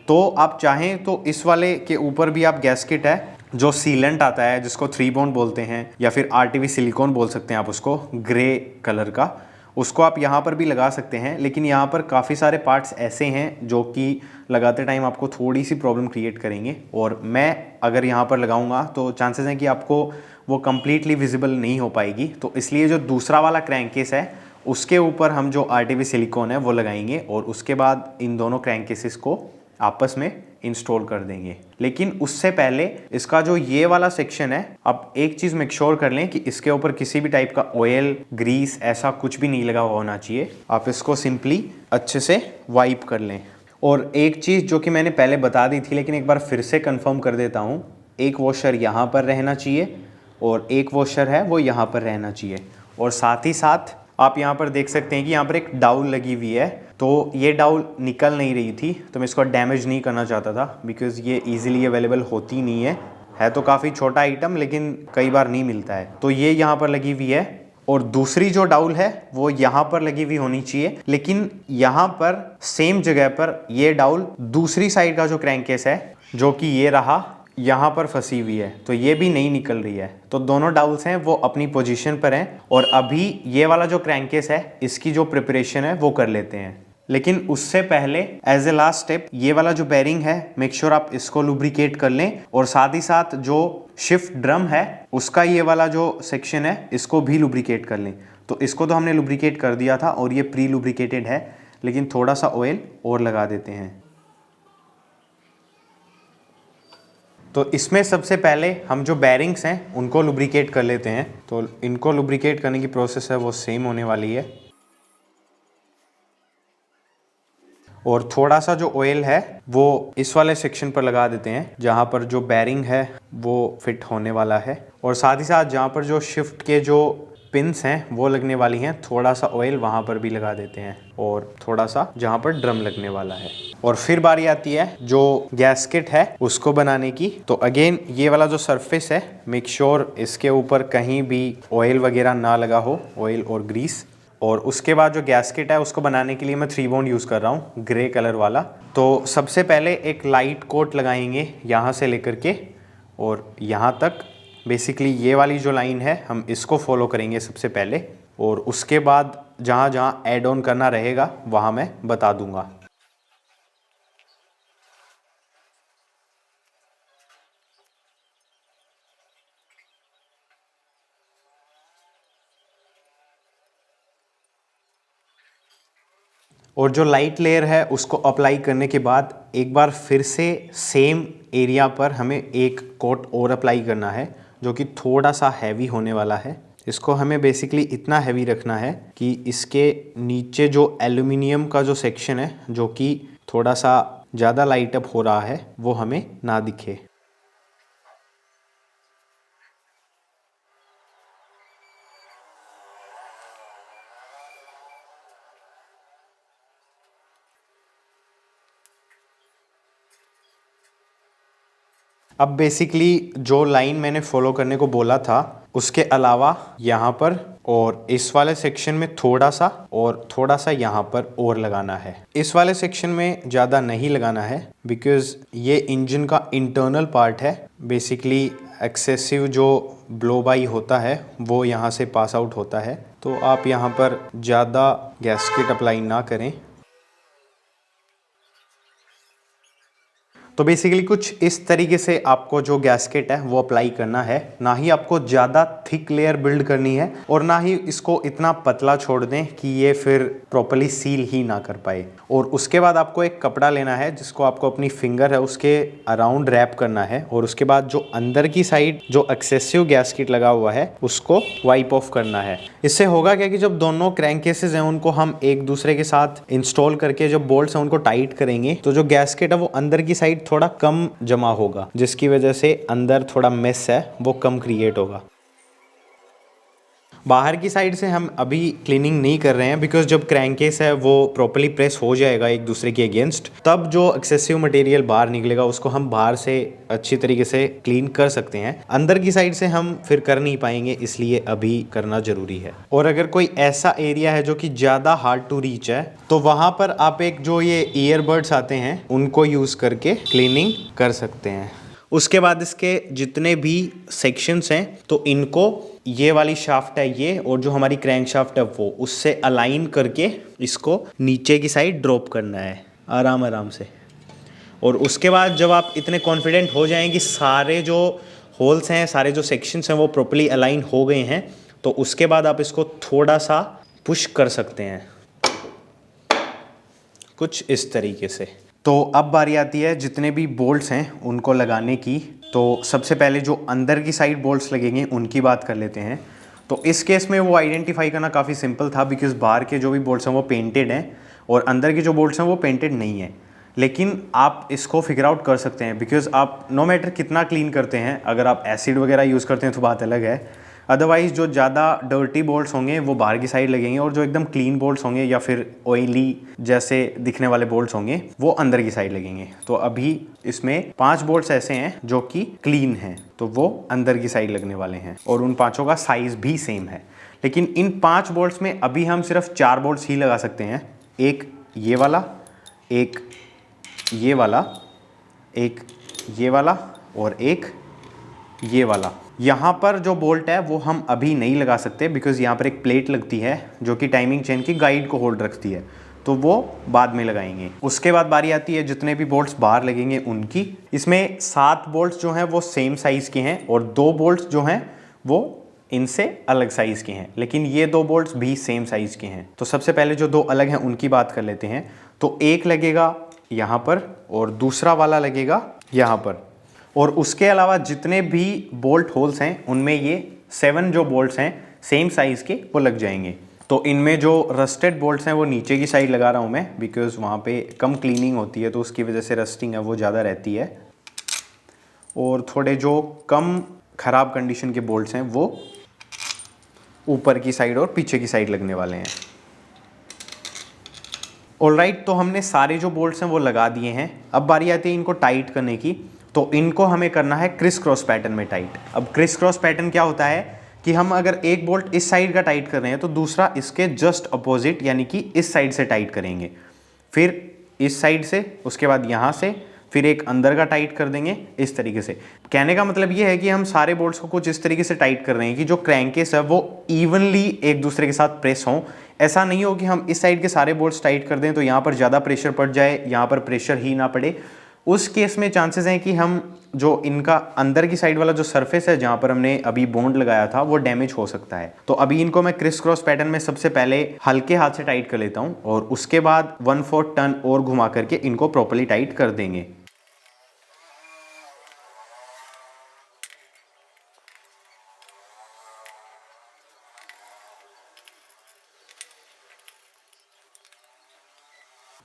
तो आप चाहें तो इस वाले के ऊपर भी आप गैस्केट है जो सीलेंट आता है, जिसको 3 बॉन्ड बोलते हैं या फिर आरटीवी सिलिकॉन बोल सकते हैं आप उसको, ग्रे कलर का, उसको आप यहाँ पर भी लगा सकते हैं। लेकिन यहाँ पर काफ़ी सारे पार्ट्स ऐसे हैं जो कि लगाते टाइम आपको थोड़ी सी प्रॉब्लम क्रिएट करेंगे, और मैं अगर यहाँ पर लगाऊंगा तो चांसेस हैं कि आपको वो कम्प्लीटली विजिबल नहीं हो पाएगी। तो इसलिए जो दूसरा वाला क्रैंकेस है उसके ऊपर हम जो आरटीवी सिलिकॉन है वो लगाएंगे, और उसके बाद इन दोनों क्रैंकेसेस को आपस में इंस्टॉल कर देंगे। लेकिन उससे पहले इसका जो ये वाला सेक्शन है, आप एक चीज़ मेक श्योर कर लें कि इसके ऊपर किसी भी टाइप का ऑयल, ग्रीस ऐसा कुछ भी नहीं लगा हुआ होना चाहिए। आप इसको सिंपली अच्छे से वाइप कर लें। और एक चीज़ जो कि मैंने पहले बता दी थी लेकिन एक बार फिर से कंफर्म कर देता हूँ, एक वॉशर यहाँ पर रहना चाहिए और एक वॉशर है वो यहाँ पर रहना चाहिए। और साथ ही साथ आप यहाँ पर देख सकते हैं कि यहाँ पर एक डाउल लगी हुई है, तो ये डाउल निकल नहीं रही थी, तो मैं इसको डैमेज नहीं करना चाहता था, बिकॉज़ ये इजीली अवेलेबल होती नहीं है तो काफ़ी छोटा आइटम लेकिन कई बार नहीं मिलता है। तो ये यहाँ पर लगी हुई है, और दूसरी जो डाउल है वो यहाँ पर लगी हुई होनी चाहिए। लेकिन यहाँ पर सेम जगह पर ये डाउल दूसरी साइड का जो क्रैंकेस है, जो कि ये रहा, यहाँ पर फंसी हुई है, तो ये भी नहीं निकल रही है। तो दोनों डाउल्स हैं वो अपनी पोजीशन पर हैं, और अभी ये वाला जो क्रैंकेस है इसकी जो प्रिपरेशन है वो कर लेते हैं। लेकिन उससे पहले एज ए लास्ट स्टेप ये वाला जो बेरिंग है मेक श्योर आप इसको लुब्रिकेट कर लें, और साथ ही साथ जो शिफ्ट ड्रम है उसका ये वाला जो सेक्शन है इसको भी लुब्रिकेट कर लें। तो इसको तो हमने लुब्रिकेट कर दिया था और ये प्री लुब्रिकेटेड है, लेकिन थोड़ा सा ऑयल और लगा देते हैं। तो इसमें सबसे पहले हम जो बेरिंग्स हैं उनको लुब्रिकेट कर लेते हैं। तो इनको लुब्रिकेट करने की प्रोसेस है वो सेम होने वाली है, और थोड़ा सा जो ऑयल है वो इस वाले सेक्शन पर लगा देते हैं जहाँ पर जो बेरिंग है वो फिट होने वाला है, और साथ ही साथ जहाँ पर जो शिफ्ट के जो पिन्स हैं वो लगने वाली हैं थोड़ा सा ऑयल वहाँ पर भी लगा देते हैं, और थोड़ा सा जहाँ पर ड्रम लगने वाला है। और फिर बारी आती है जो गैस्केट है उसको बनाने की। तो अगेन ये वाला जो सरफेस है मेक श्योर इसके ऊपर कहीं भी ऑयल वगैरह ना लगा हो, ऑयल और ग्रीस। और उसके बाद जो गैस्केट है उसको बनाने के लिए मैं 3 बॉन्ड यूज़ कर रहा हूँ ग्रे कलर वाला। तो सबसे पहले एक लाइट कोट लगाएंगे यहाँ से लेकर के और यहाँ तक, बेसिकली ये वाली जो लाइन है हम इसको फॉलो करेंगे सबसे पहले, और उसके बाद जहाँ जहाँ ऐड ऑन करना रहेगा वहाँ मैं बता दूँगा। और जो लाइट लेयर है उसको अप्लाई करने के बाद एक बार फिर से सेम एरिया पर हमें एक कोट और अप्लाई करना है जो कि थोड़ा सा हैवी होने वाला है। इसको हमें बेसिकली इतना हैवी रखना है कि इसके नीचे जो एल्युमिनियम का जो सेक्शन है जो कि थोड़ा सा ज़्यादा लाइट अप हो रहा है वो हमें ना दिखे। अब बेसिकली जो लाइन मैंने फॉलो करने को बोला था उसके अलावा यहाँ पर और इस वाले सेक्शन में थोड़ा सा और थोड़ा सा यहाँ पर और लगाना है। इस वाले सेक्शन में ज़्यादा नहीं लगाना है बिकॉज़ ये इंजन का इंटरनल पार्ट है। बेसिकली एक्सेसिव जो ब्लो बाई होता है वो यहाँ से पास आउट होता है, तो आप यहाँ पर ज़्यादा गैस्केट अप्लाई ना करें। तो बेसिकली कुछ इस तरीके से आपको जो गैस्केट है वो अप्लाई करना है, ना ही आपको ज़्यादा थिक लेयर बिल्ड करनी है और ना ही इसको इतना पतला छोड़ दें कि ये फिर प्रॉपर्ली सील ही ना कर पाए। और उसके बाद आपको एक कपड़ा लेना है जिसको आपको अपनी फिंगर है उसके अराउंड रैप करना है, और उसके बाद जो अंदर की साइड जो एक्सेसिव गैस्केट लगा हुआ है उसको वाइप ऑफ करना है। इससे होगा क्या कि जब दोनों क्रैंक केसेस हैं उनको हम एक दूसरे के साथ इंस्टॉल करके जब बोल्ट्स हैं उनको टाइट करेंगे तो जो गैस्केट है वो अंदर की साइड थोड़ा कम जमा होगा, जिसकी वजह से अंदर थोड़ा मेस है वो कम क्रिएट होगा। बाहर की साइड से हम अभी क्लीनिंग नहीं कर रहे हैं बिकॉज जब क्रैंकेस है वो प्रॉपर्ली प्रेस हो जाएगा एक दूसरे के अगेंस्ट, तब जो एक्सेसिव मटेरियल बाहर निकलेगा उसको हम बाहर से अच्छी तरीके से क्लीन कर सकते हैं। अंदर की साइड से हम फिर कर नहीं पाएंगे, इसलिए अभी करना जरूरी है। और अगर कोई ऐसा एरिया है जो कि ज़्यादा हार्ड टू रीच है तो वहाँ पर आप एक जो ये ईयरबड्स आते हैं उनको यूज़ करके क्लीनिंग कर सकते हैं। उसके बाद इसके जितने भी सेक्शंस हैं तो इनको ये वाली शाफ्ट है ये और जो हमारी क्रैंक शाफ्ट है वो उससे अलाइन करके इसको नीचे की साइड ड्रॉप करना है आराम आराम से। और उसके बाद जब आप इतने कॉन्फिडेंट हो जाएं कि सारे जो होल्स हैं सारे जो सेक्शंस हैं वो प्रॉपर्ली अलाइन हो गए हैं तो उसके बाद आप इसको थोड़ा सा पुश कर सकते हैं कुछ इस तरीके से। तो अब बारी आती है जितने भी बोल्ट्स हैं उनको लगाने की। तो सबसे पहले जो अंदर की साइड बोल्ट्स लगेंगे उनकी बात कर लेते हैं। तो इस केस में वो आइडेंटिफाई करना काफ़ी सिंपल था बिकॉज़ बाहर के जो भी बोल्ट्स हैं वो पेंटेड हैं और अंदर के जो बोल्ट्स हैं वो पेंटेड नहीं है। लेकिन आप इसको फिगर आउट कर सकते हैं बिकॉज़ आप नो मैटर कितना क्लीन करते हैं, अगर आप एसिड वगैरह यूज़ करते हैं तो बात अलग है, अदरवाइज़ जो ज़्यादा डर्टी बोल्ट्स होंगे वो बाहर की साइड लगेंगे और जो एकदम क्लीन बोल्ट्स होंगे या फिर ऑयली जैसे दिखने वाले बोल्ट्स होंगे वो अंदर की साइड लगेंगे। तो अभी इसमें 5 बोल्ट्स ऐसे हैं जो कि क्लीन हैं तो वो अंदर की साइड लगने वाले हैं और उन 5 का साइज़ भी सेम है। लेकिन इन 5 बोल्ट्स में अभी हम सिर्फ 4 बोल्ट्स ही लगा सकते हैं, एक ये वाला, एक ये वाला, एक ये वाला और एक ये वाला। यहाँ पर जो बोल्ट है वो हम अभी नहीं लगा सकते बिकॉज़ यहाँ पर एक प्लेट लगती है जो कि टाइमिंग चेन की गाइड को होल्ड रखती है। तो वो बाद में लगाएंगे। उसके बाद बारी आती है जितने भी बोल्ट्स बाहर लगेंगे उनकी। इसमें 7 बोल्ट्स जो हैं वो सेम साइज़ के हैं और 2 बोल्ट्स जो हैं वो इनसे अलग साइज़ के हैं, लेकिन ये 2 बोल्ट्स भी सेम साइज़ के हैं। तो सबसे पहले जो 2 अलग हैं उनकी बात कर लेते हैं। तो एक लगेगा यहाँ पर और दूसरा वाला लगेगा यहाँ पर, और उसके अलावा जितने भी बोल्ट होल्स हैं उनमें ये 7 जो बोल्ट्स हैं सेम साइज़ के वो लग जाएंगे। तो इनमें जो रस्टेड बोल्ट्स हैं वो नीचे की साइड लगा रहा हूँ मैं, बिकॉज वहाँ पे कम क्लीनिंग होती है तो उसकी वजह से रस्टिंग है वो ज़्यादा रहती है। और थोड़े जो कम ख़राब कंडीशन के बोल्ट्स हैं वो ऊपर की साइड और पीछे की साइड लगने वाले हैं। ऑलराइट, तो हमने सारे जो बोल्ट्स हैं वो लगा दिए हैं। अब बारी आती है इनको टाइट करने की। तो इनको हमें करना है क्रिस क्रॉस पैटर्न में टाइट। अब क्रिस क्रॉस पैटर्न क्या होता है कि हम अगर एक बोल्ट इस साइड का टाइट कर रहे हैं तो दूसरा इसके जस्ट अपोजिट यानी कि इस साइड से टाइट करेंगे, फिर इस साइड से, उसके बाद यहाँ से, फिर एक अंदर का टाइट कर देंगे इस तरीके से। कहने का मतलब ये है कि हम सारे बोल्ट्स को कुछ इस तरीके से टाइट कर रहे हैं कि जो क्रैंकेस है वो इवनली एक दूसरे के साथ प्रेस हों। ऐसा नहीं हो कि हम इस साइड के सारे बोल्ट्स टाइट कर दें तो यहाँ पर ज़्यादा प्रेशर पड़ जाए, यहाँ पर प्रेशर ही ना पड़े। उस केस में चांसेस हैं कि हम जो इनका अंदर की साइड वाला जो सरफेस है जहाँ पर हमने अभी बॉन्ड लगाया था वो डैमेज हो सकता है। तो अभी इनको मैं क्रिस क्रॉस पैटर्न में सबसे पहले हल्के हाथ से टाइट कर लेता हूँ और उसके बाद 1/4 टर्न और घुमा करके इनको प्रॉपर्ली टाइट कर देंगे।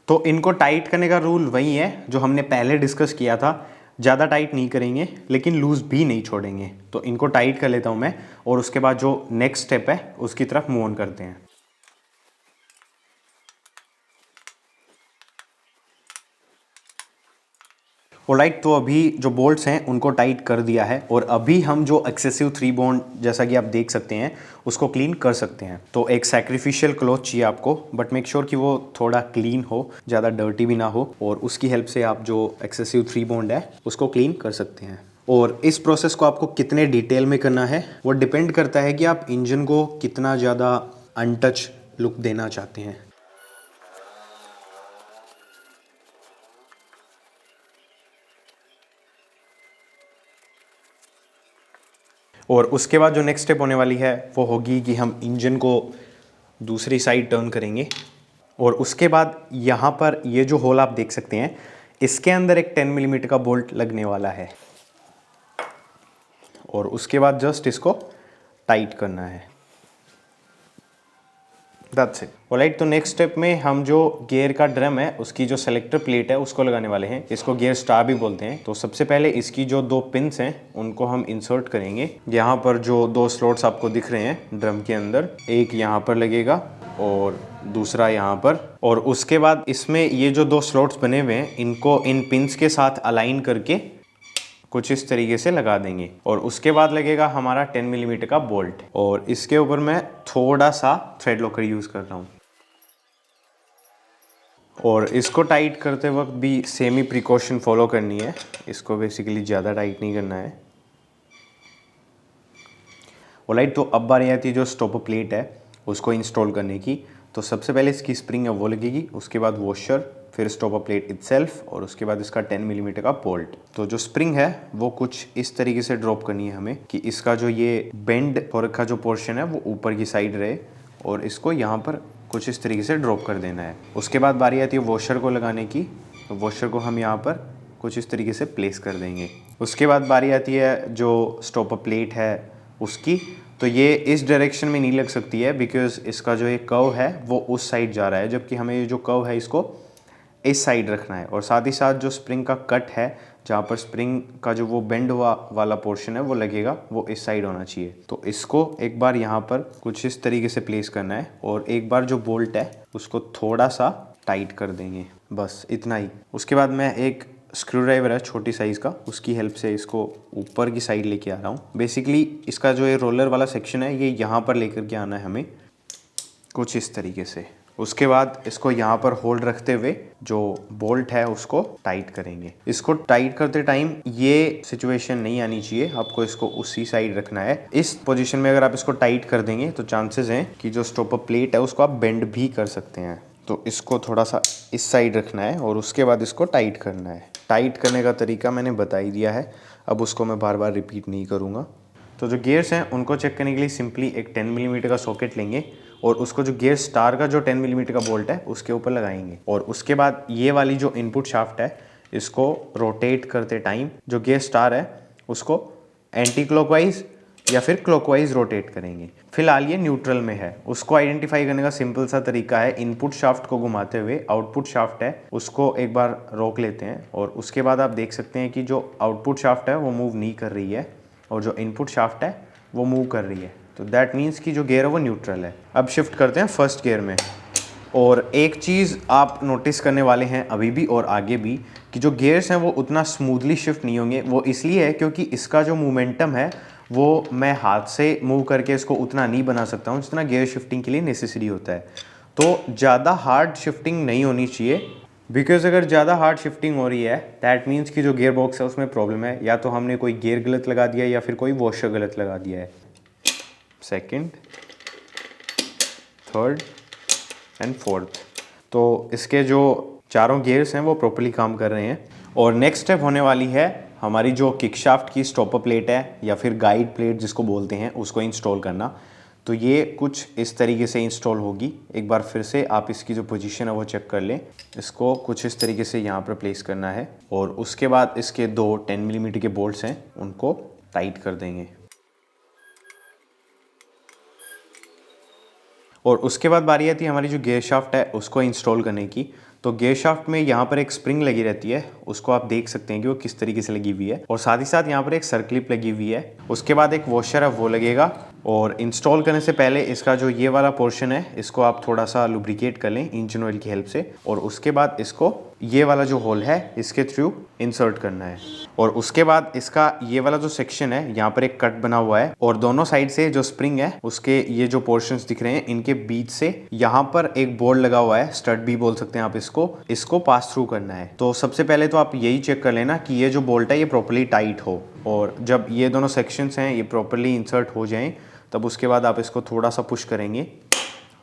तो इनको टाइट करने का रूल वही है जो हमने पहले डिस्कस किया था। ज़्यादा टाइट नहीं करेंगे लेकिन लूज़ भी नहीं छोड़ेंगे। तो इनको टाइट कर लेता हूँ मैं और उसके बाद जो नेक्स्ट स्टेप है उसकी तरफ मूव ऑन करते हैं। ऑलराइट, तो अभी जो बोल्ट्स हैं उनको टाइट कर दिया है और अभी हम जो एक्सेसिव 3 बॉन्ड जैसा कि आप देख सकते हैं उसको क्लीन कर सकते हैं। तो एक सैक्रिफिशियल क्लॉथ चाहिए आपको, बट मेक श्योर कि वो थोड़ा क्लीन हो, ज़्यादा डर्टी भी ना हो, और उसकी हेल्प से आप जो एक्सेसिव 3 बॉन्ड है उसको क्लीन कर सकते हैं। और इस प्रोसेस को आपको कितने डिटेल में करना है वो डिपेंड करता है कि आप इंजन को कितना ज़्यादा अनटच लुक देना चाहते हैं। और उसके बाद जो नेक्स्ट स्टेप होने वाली है वो होगी कि हम इंजन को दूसरी साइड टर्न करेंगे और उसके बाद यहाँ पर ये जो होल आप देख सकते हैं इसके अंदर एक 10 मिलीमीटर का बोल्ट लगने वाला है और उसके बाद जस्ट इसको टाइट करना है। That's it. ऑलराइट, तो नेक्स्ट स्टेप में हम जो गियर का ड्रम है उसकी जो सेलेक्टर प्लेट है उसको लगाने वाले हैं। इसको गियर स्टार भी बोलते हैं। तो सबसे पहले इसकी जो 2 पिन्स हैं उनको हम इंसर्ट करेंगे। यहाँ पर जो 2 स्लॉट्स आपको दिख रहे हैं ड्रम के अंदर, एक यहाँ पर लगेगा और दूसरा यहाँ पर। और उसके बाद इसमें ये जो 2 स्लॉट्स बने हुए हैं इनको इन पिन्स के साथ अलाइन करके कुछ इस तरीके से लगा देंगे और उसके बाद लगेगा हमारा 10 मिलीमीटर का बोल्ट। और इसके ऊपर मैं थोड़ा सा थ्रेड लॉकर यूज़ कर रहा हूँ और इसको टाइट करते वक्त भी सेम ही प्रिकॉशन फॉलो करनी है। इसको बेसिकली ज़्यादा टाइट नहीं करना है। ऑलराइट, तो अब बारी आती है जो स्टॉपर प्लेट है उसको इंस्टॉल करने की। तो सबसे पहले इसकी स्प्रिंग है वो लगेगी, उसके बाद वॉशर, फिर स्टॉपर प्लेट इटसेल्फ और उसके बाद इसका 10 मिलीमीटर का बोल्ट। तो जो स्प्रिंग है वो कुछ इस तरीके से ड्रॉप करनी है हमें कि इसका जो ये बेंड और का जो पोर्शन है वो ऊपर की साइड रहे और इसको यहाँ पर कुछ इस तरीके से ड्रॉप कर देना है। उसके बाद बारी आती है वॉशर को लगाने की। तो वॉशर को हम यहाँ पर कुछ इस तरीके से प्लेस कर देंगे। उसके बाद बारी आती है जो स्टॉपर प्लेट है उसकी। तो ये इस डायरेक्शन में नहीं लग सकती है बिकॉज इसका जो एक कर्व है वो उस साइड जा रहा है, जबकि हमें ये जो कर्व है इसको इस साइड रखना है। और साथ ही साथ जो स्प्रिंग का कट है जहाँ पर स्प्रिंग का जो वो बेंड हुआ वाला पोर्शन है वो लगेगा वो इस साइड होना चाहिए। तो इसको एक बार यहाँ पर कुछ इस तरीके से प्लेस करना है और एक बार जो बोल्ट है उसको थोड़ा सा टाइट कर देंगे, बस इतना ही। उसके बाद मैं एक स्क्रू ड्राइवर है छोटी साइज़ का, उसकी हेल्प से इसको ऊपर की साइड लेके आ रहा हूँ। बेसिकली इसका जो ये रोलर वाला सेक्शन है ये यहाँ पर लेकर के आना है हमें कुछ इस तरीके से। उसके बाद इसको यहाँ पर होल्ड रखते हुए जो बोल्ट है उसको टाइट करेंगे। इसको टाइट करते टाइम ये सिचुएशन नहीं आनी चाहिए, आपको इसको उसी साइड रखना है। इस पोजीशन में अगर आप इसको टाइट कर देंगे तो चांसेस हैं कि जो स्टॉपर प्लेट है उसको आप बेंड भी कर सकते हैं। तो इसको थोड़ा सा इस साइड रखना है और उसके बाद इसको टाइट करना है। टाइट करने का तरीका मैंने बता ही दिया है, अब उसको मैं बार बार रिपीट नहीं करूँगा। तो जो गियर्स हैं उनको चेक करने के लिए सिंपली एक 10 मिलीमीटर का सॉकेट लेंगे और उसको जो गियर स्टार का जो 10 मिलीमीटर का बोल्ट है उसके ऊपर लगाएंगे और उसके बाद ये वाली जो इनपुट शाफ्ट है इसको रोटेट करते टाइम जो गियर स्टार है उसको एंटी क्लॉकवाइज या फिर क्लॉकवाइज रोटेट करेंगे। फिलहाल ये न्यूट्रल में है। उसको आइडेंटिफाई करने का सिंपल सा तरीका है, इनपुट शाफ्ट को घुमाते हुए आउटपुट शाफ्ट है उसको एक बार रोक लेते हैं और उसके बाद आप देख सकते हैं कि जो आउटपुट शाफ्ट है वो मूव नहीं कर रही है और जो इनपुट शाफ्ट है वो मूव कर रही है। तो दैट मीन्स कि जो गियर है वो न्यूट्रल है। अब शिफ्ट करते हैं फर्स्ट गियर में। और एक चीज़ आप नोटिस करने वाले हैं अभी भी और आगे भी कि जो गियर्स हैं वो उतना स्मूथली शिफ्ट नहीं होंगे। वो इसलिए है क्योंकि इसका जो मोमेंटम है वो मैं हाथ से मूव करके इसको उतना नहीं बना सकता हूँ जितना गियर शिफ्टिंग के लिए नेसेसरी होता है। तो ज़्यादा हार्ड शिफ्टिंग नहीं होनी चाहिए, बिकॉज अगर ज़्यादा हार्ड शिफ्टिंग हो रही है दैट मीन्स कि जो गियर बॉक्स है उसमें प्रॉब्लम है, या तो हमने कोई गियर गलत लगा दिया है या फिर कोई वॉशर गलत लगा दिया है। सेकंड, थर्ड एंड फोर्थ, तो इसके जो चारों गियर्स हैं वो प्रॉपर्ली काम कर रहे हैं। और नेक्स्ट स्टेप होने वाली है हमारी जो किकशाफ्ट की स्टॉपर प्लेट है या फिर गाइड प्लेट जिसको बोलते हैं उसको इंस्टॉल करना। तो ये कुछ इस तरीके से इंस्टॉल होगी। एक बार फिर से आप इसकी जो पोजीशन है वो चेक कर लें। इसको कुछ इस तरीके से यहाँ पर प्लेस करना है और उसके बाद इसके दो 10 मिलीमीटर के बोल्ट्स हैं उनको टाइट कर देंगे। और उसके बाद बारी आती है हमारी जो गियर शाफ्ट है उसको इंस्टॉल करने की। तो गियर शाफ्ट में यहाँ पर एक स्प्रिंग लगी रहती है, उसको आप देख सकते हैं कि वो किस तरीके से लगी हुई है और साथ ही साथ यहाँ पर एक सर्कलिप लगी हुई है। उसके बाद एक वॉशर है वो लगेगा और इंस्टॉल करने से पहले इसका जो ये वाला पोर्शन है इसको आप थोड़ा सा लुब्रिकेट कर लें इंजन ऑयल की हेल्प से और उसके बाद इसको ये वाला जो होल है इसके थ्रू इंसर्ट करना है। और उसके बाद इसका ये वाला जो सेक्शन है यहाँ पर एक कट बना हुआ है और दोनों साइड से जो स्प्रिंग है उसके ये जो पोर्शंस दिख रहे हैं इनके बीच से यहाँ पर एक बोल्ट लगा हुआ है, स्टड भी बोल सकते हैं आप इसको पास थ्रू करना है। तो सबसे पहले तो आप यही चेक कर लेना कि ये जो बोल्ट है ये प्रॉपर्ली टाइट हो और जब ये दोनों सेक्शंस हैं ये प्रॉपर्ली इंसर्ट हो जाएं तब उसके बाद आप इसको थोड़ा सा पुश करेंगे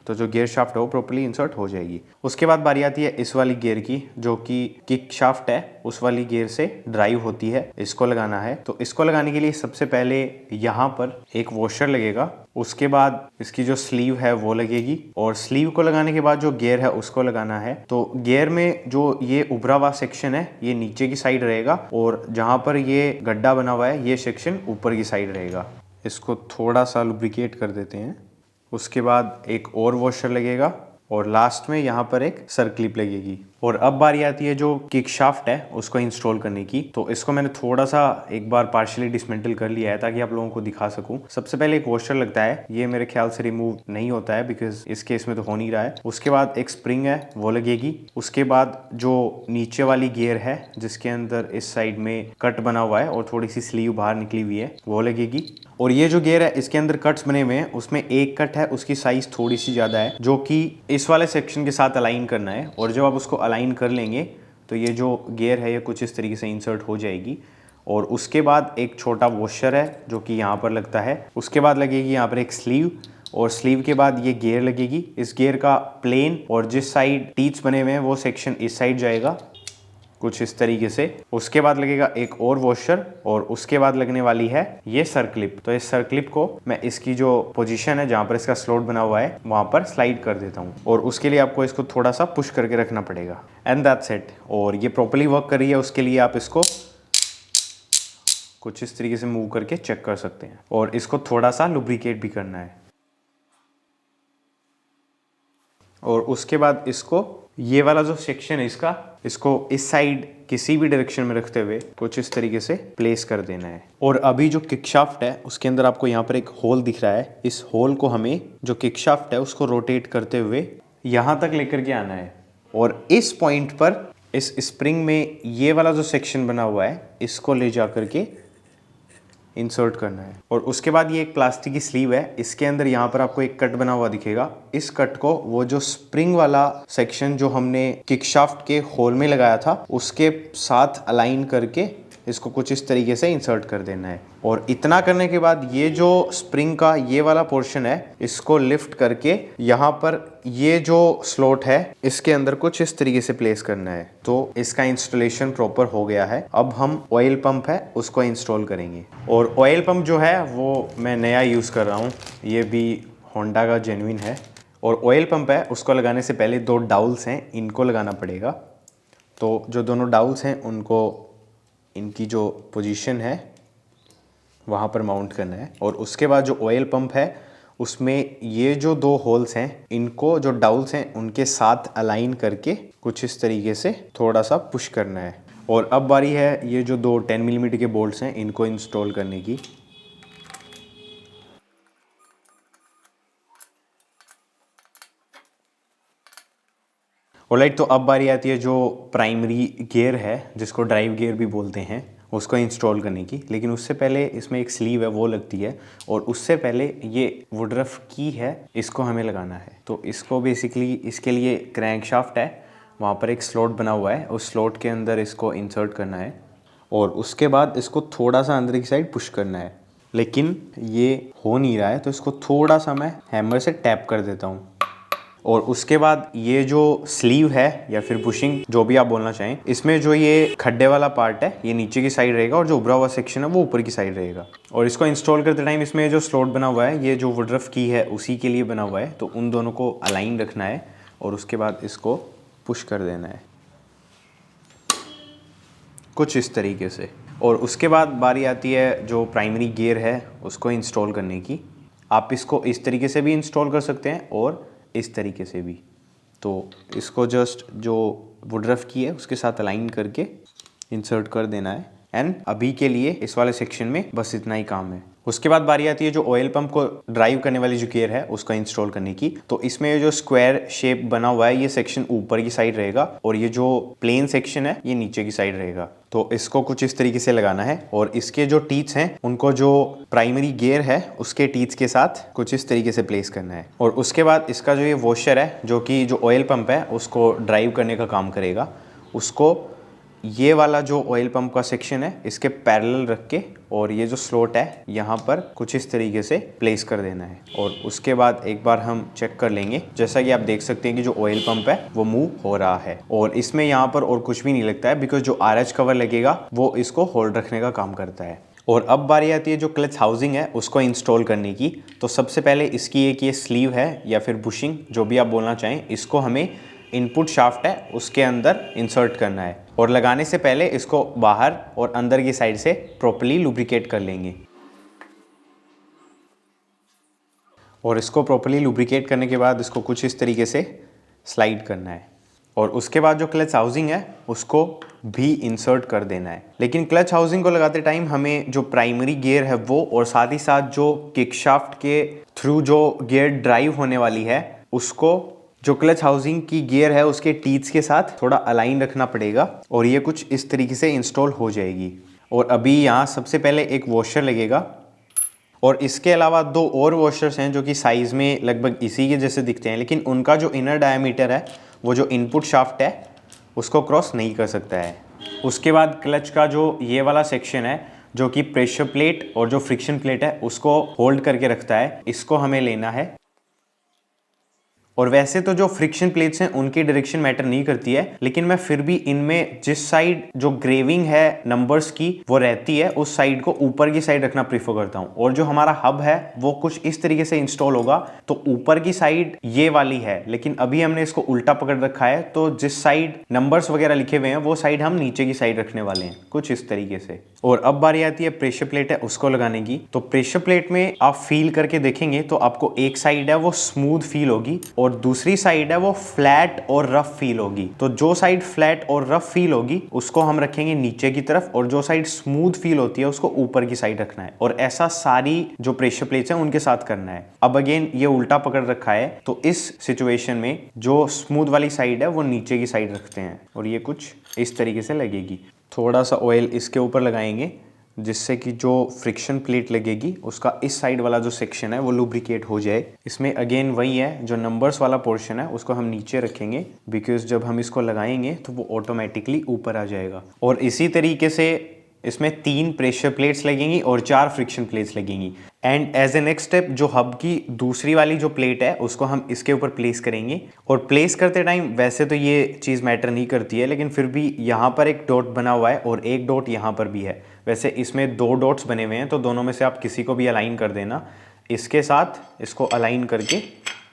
तो जो गियर शाफ्ट है वो प्रॉपर्ली इंसर्ट हो जाएगी। उसके बाद बारी आती है इस वाली गियर की जो कि किक शाफ्ट है, उस वाली गियर से ड्राइव होती है। इसको लगाना है तो इसको लगाने के लिए सबसे पहले यहाँ पर एक वॉशर लगेगा, उसके बाद इसकी जो स्लीव है वो लगेगी और स्लीव को लगाने के बाद जो गियर है उसको लगाना है। तो गियर में जो ये उभरा हुआ सेक्शन है ये नीचे की साइड रहेगा और जहाँ पर ये गड्ढा बना हुआ है ये सेक्शन ऊपर की साइड रहेगा। इसको थोड़ा सा लुब्रिकेट कर देते हैं। उसके बाद एक और वॉशर लगेगा और लास्ट में यहाँ पर एक सर्कलिप लगेगी। और अब बारी आती है जो किक शाफ्ट है उसको इंस्टॉल करने की। तो इसको मैंने थोड़ा सा एक बार पार्शियली डिसमेंटल कर लिया है ताकि आप लोगों को दिखा सकूं। सबसे पहले एक वॉशर लगता है, ये मेरे ख्याल से रिमूव नहीं होता है बिकॉज इस केस में तो हो नहीं रहा है। उसके बाद एक स्प्रिंग है वो लगेगी। उसके बाद जो नीचे वाली गियर है जिसके अंदर इस साइड में कट बना हुआ है और थोड़ी सी स्लीव बाहर निकली हुई है वो लगेगी। और ये जो गियर है इसके अंदर कट्स बने हुए हैं, उसमें एक कट है उसकी साइज थोड़ी सी ज़्यादा है जो कि इस वाले सेक्शन के साथ अलाइन करना है और जब आप उसको अलाइन कर लेंगे तो ये जो गियर है ये कुछ इस तरीके से इंसर्ट हो जाएगी। और उसके बाद एक छोटा वॉशर है जो कि यहाँ पर लगता है। उसके बाद लगेगी यहाँ पर एक स्लीव और स्लीव के बाद ये गियर लगेगी। इस गियर का प्लेन और जिस साइड टीथ्स बने हुए हैं वो सेक्शन इस साइड जाएगा कुछ इस तरीके से। उसके बाद लगेगा एक और वॉशर और उसके बाद लगने वाली है ये सर्कलिप। तो इस सर्कलिप को मैं इसकी जो पोजीशन है जहाँ पर इसका स्लॉट बना हुआ है वहाँ पर स्लाइड कर देता हूँ और उसके लिए आपको इसको थोड़ा सा पुश करके रखना पड़ेगा एंड दैट्स इट। और ये प्रॉपर्ली वर्क कर रही है उसके लिए आप इसको कुछ इस तरीके से मूव करके चेक कर सकते हैं और इसको थोड़ा सा लुब्रिकेट भी करना है। और उसके बाद इसको ये वाला जो सेक्शन है इसको इस साइड किसी भी डायरेक्शन में रखते हुए कुछ इस तरीके से प्लेस कर देना है। और अभी जो किकशाफ्ट है उसके अंदर आपको यहाँ पर एक होल दिख रहा है, इस होल को हमें जो किकशाफ्ट है उसको रोटेट करते हुए यहाँ तक लेकर के आना है और इस पॉइंट पर इस स्प्रिंग में ये वाला जो सेक्शन बना हुआ है इसको ले जा करके इंसर्ट करना है। और उसके बाद ये एक प्लास्टिक की स्लीव है, इसके अंदर यहाँ पर आपको एक कट बना हुआ दिखेगा। इस कट को वो जो स्प्रिंग वाला सेक्शन जो हमने किकशाफ्ट के होल में लगाया था उसके साथ अलाइन करके इसको कुछ इस तरीके से इंसर्ट कर देना है। और इतना करने के बाद ये जो स्प्रिंग का ये वाला पोर्शन है इसको लिफ्ट करके यहाँ पर ये जो स्लॉट है इसके अंदर कुछ इस तरीके से प्लेस करना है। तो इसका इंस्टॉलेशन प्रॉपर हो गया है। अब हम ऑयल पंप है उसको इंस्टॉल करेंगे। और ऑयल पंप जो है वो मैं नया यूज़ कर रहा हूँ, ये भी होंडा का जेन्युइन है। और ऑयल पंप है उसको लगाने से पहले 2 डाउल्स हैं, इनको लगाना पड़ेगा। तो जो दोनों डाउल्स हैं उनको इनकी जो पोजीशन है वहाँ पर माउंट करना है। और उसके बाद जो ऑयल पंप है उसमें ये जो 2 होल्स हैं इनको जो डाउल्स हैं उनके साथ अलाइन करके कुछ इस तरीके से थोड़ा सा पुश करना है। और अब बारी है ये जो 2 10 मिलीमीटर के बोल्ट्स हैं इनको इंस्टॉल करने की। ऑलराइट, तो अब बारी आती है जो प्राइमरी गियर है जिसको ड्राइव गियर भी बोलते हैं उसको इंस्टॉल करने की। लेकिन उससे पहले इसमें एक स्लीव है वो लगती है, और उससे पहले ये वुडरफ की है इसको हमें लगाना है। तो इसको बेसिकली इसके लिए क्रैंकशाफ्ट है, वहाँ पर एक स्लॉट बना हुआ है, उस स्लॉट के अंदर इसको इंसर्ट करना है और उसके बाद इसको थोड़ा सा अंदर की साइड पुश करना है। लेकिन ये हो नहीं रहा है तो इसको थोड़ा सा मैं हैमर से टैप कर देता हूँ। और उसके बाद ये जो स्लीव है या फिर बुशिंग जो भी आप बोलना चाहें, इसमें जो ये खड्डे वाला पार्ट है ये नीचे की साइड रहेगा और जो उभरा हुआ सेक्शन है वो ऊपर की साइड रहेगा। और इसको इंस्टॉल करते टाइम इसमें जो स्लॉट बना हुआ है ये जो वुडरफ की है उसी के लिए बना हुआ है, तो उन दोनों को अलाइन रखना है और उसके बाद इसको पुश कर देना है कुछ इस तरीके से। और उसके बाद बारी आती है जो प्राइमरी गियर है उसको इंस्टॉल करने की। आप इसको इस तरीके से भी इंस्टॉल कर सकते हैं और इस तरीके से भी। तो इसको जस्ट जो वुडरफ की है उसके साथ अलाइन करके इंसर्ट कर देना है। एंड अभी के लिए इस वाले सेक्शन में बस इतना ही काम है। उसके बाद बारी आती है जो ऑयल पंप को ड्राइव करने वाली जो गियर है उसका इंस्टॉल करने की। तो इसमें जो स्क्वायर शेप बना हुआ है ये सेक्शन ऊपर की साइड रहेगा और ये जो प्लेन सेक्शन है ये नीचे की साइड रहेगा। तो इसको कुछ इस तरीके से लगाना है और इसके जो टीथ्स हैं उनको जो प्राइमरी गियर है उसके टीथ्स के साथ कुछ इस तरीके से प्लेस करना है। और उसके बाद इसका जो ये वॉशर है जो कि जो ऑयल पंप है उसको ड्राइव करने का काम करेगा, उसको ये वाला जो ऑयल पंप का सेक्शन है इसके पैरेलल रख के और ये जो स्लॉट है यहाँ पर कुछ इस तरीके से प्लेस कर देना है। और उसके बाद एक बार हम चेक कर लेंगे, जैसा कि आप देख सकते हैं कि जो ऑयल पंप है वो मूव हो रहा है और इसमें यहाँ पर और कुछ भी नहीं लगता है बिकॉज जो RH कवर लगेगा वो इसको होल्ड रखने का काम करता है। और अब बारी आती है जो क्लच हाउसिंग है उसको इंस्टॉल करने की। तो सबसे पहले इसकी एक ये स्लीव है या फिर बुशिंग जो भी आप बोलना चाहें, इसको हमें इनपुट शाफ्ट है उसके अंदर इंसर्ट करना है और लगाने से पहले इसको बाहर और अंदर की साइड से प्रॉपर्ली लुब्रिकेट कर लेंगे। और इसको प्रॉपर्ली लुब्रिकेट करने के बाद इसको कुछ इस तरीके से स्लाइड करना है और उसके बाद जो क्लच हाउसिंग है उसको भी इंसर्ट कर देना है। लेकिन क्लच हाउसिंग को लगाते टाइम हमें जो प्राइमरी गियर है वो और साथ ही साथ जो किकशाफ्ट के थ्रू जो गियर ड्राइव होने वाली है उसको जो क्लच हाउसिंग की गियर है उसके टीथ्स के साथ थोड़ा अलाइन रखना पड़ेगा और ये कुछ इस तरीके से इंस्टॉल हो जाएगी। और अभी यहाँ सबसे पहले एक वॉशर लगेगा और इसके अलावा 2 और वॉशर्स हैं जो कि साइज़ में लगभग इसी के जैसे दिखते हैं, लेकिन उनका जो इनर डायमीटर है वो जो इनपुट शाफ्ट है उसको क्रॉस नहीं कर सकता है। उसके बाद क्लच का जो ये वाला सेक्शन है जो कि प्रेशर प्लेट और जो फ्रिक्शन प्लेट है उसको होल्ड करके रखता है, इसको हमें लेना है। और वैसे तो जो फ्रिक्शन प्लेट्स हैं उनकी डायरेक्शन मैटर नहीं करती है, लेकिन मैं फिर भी इनमें जिस साइड जो ग्रेविंग है नंबर्स की वो रहती है उस साइड को ऊपर की साइड रखना प्रीफर करता हूं। और जो हमारा हब है वो कुछ इस तरीके से इंस्टॉल होगा, तो ऊपर की साइड ये वाली है लेकिन अभी हमने इसको उल्टा पकड़ रखा है, तो जिस साइड नंबर्स वगैरह लिखे हुए हैं वो साइड हम नीचे की साइड रखने वाले हैं कुछ इस तरीके से। और अब बारी आती है प्रेशर प्लेट है उसको लगाने की। तो प्रेशर प्लेट में आप फील करके देखेंगे तो आपको एक साइड है वो स्मूथ फील होगी और दूसरी साइड है वो फ्लैट और रफ फील होगी। तो जो साइड फ्लैट और रफ फील होगी उसको हम रखेंगे नीचे की तरफ और जो साइड स्मूथ फील होती है उसको ऊपर की साइड रखना है। और ऐसा सारी जो प्रेशर प्लेट्स हैं उनके साथ करना है। अब अगेन ये उल्टा पकड़ रखा है तो इस सिचुएशन में जो स्मूथ वाली साइड है वो नीचे की साइड रखते हैं और ये कुछ इस तरीके से लगेगी। थोड़ा सा ऑयल इसके ऊपर लगाएंगे जिससे कि जो फ्रिक्शन प्लेट लगेगी उसका इस साइड वाला जो सेक्शन है वो लुब्रिकेट हो जाए। इसमें अगेन वही है, जो नंबर्स वाला पोर्शन है उसको हम नीचे रखेंगे बिकॉज जब हम इसको लगाएंगे तो वो ऑटोमेटिकली ऊपर आ जाएगा। और इसी तरीके से इसमें 3 प्रेशर प्लेट्स लगेंगी और 4 फ्रिक्शन प्लेट्स लगेंगी। And as a next step जो हब की दूसरी वाली जो प्लेट है उसको हम इसके ऊपर प्लेस करेंगे। और प्लेस करते टाइम वैसे तो ये चीज़ मैटर नहीं करती है, लेकिन फिर भी यहाँ पर एक डॉट बना हुआ है और एक डॉट यहाँ पर भी है। वैसे इसमें 2 डॉट्स बने हुए हैं, तो दोनों में से आप किसी को भी अलाइन कर देना। इसके साथ इसको अलाइन करके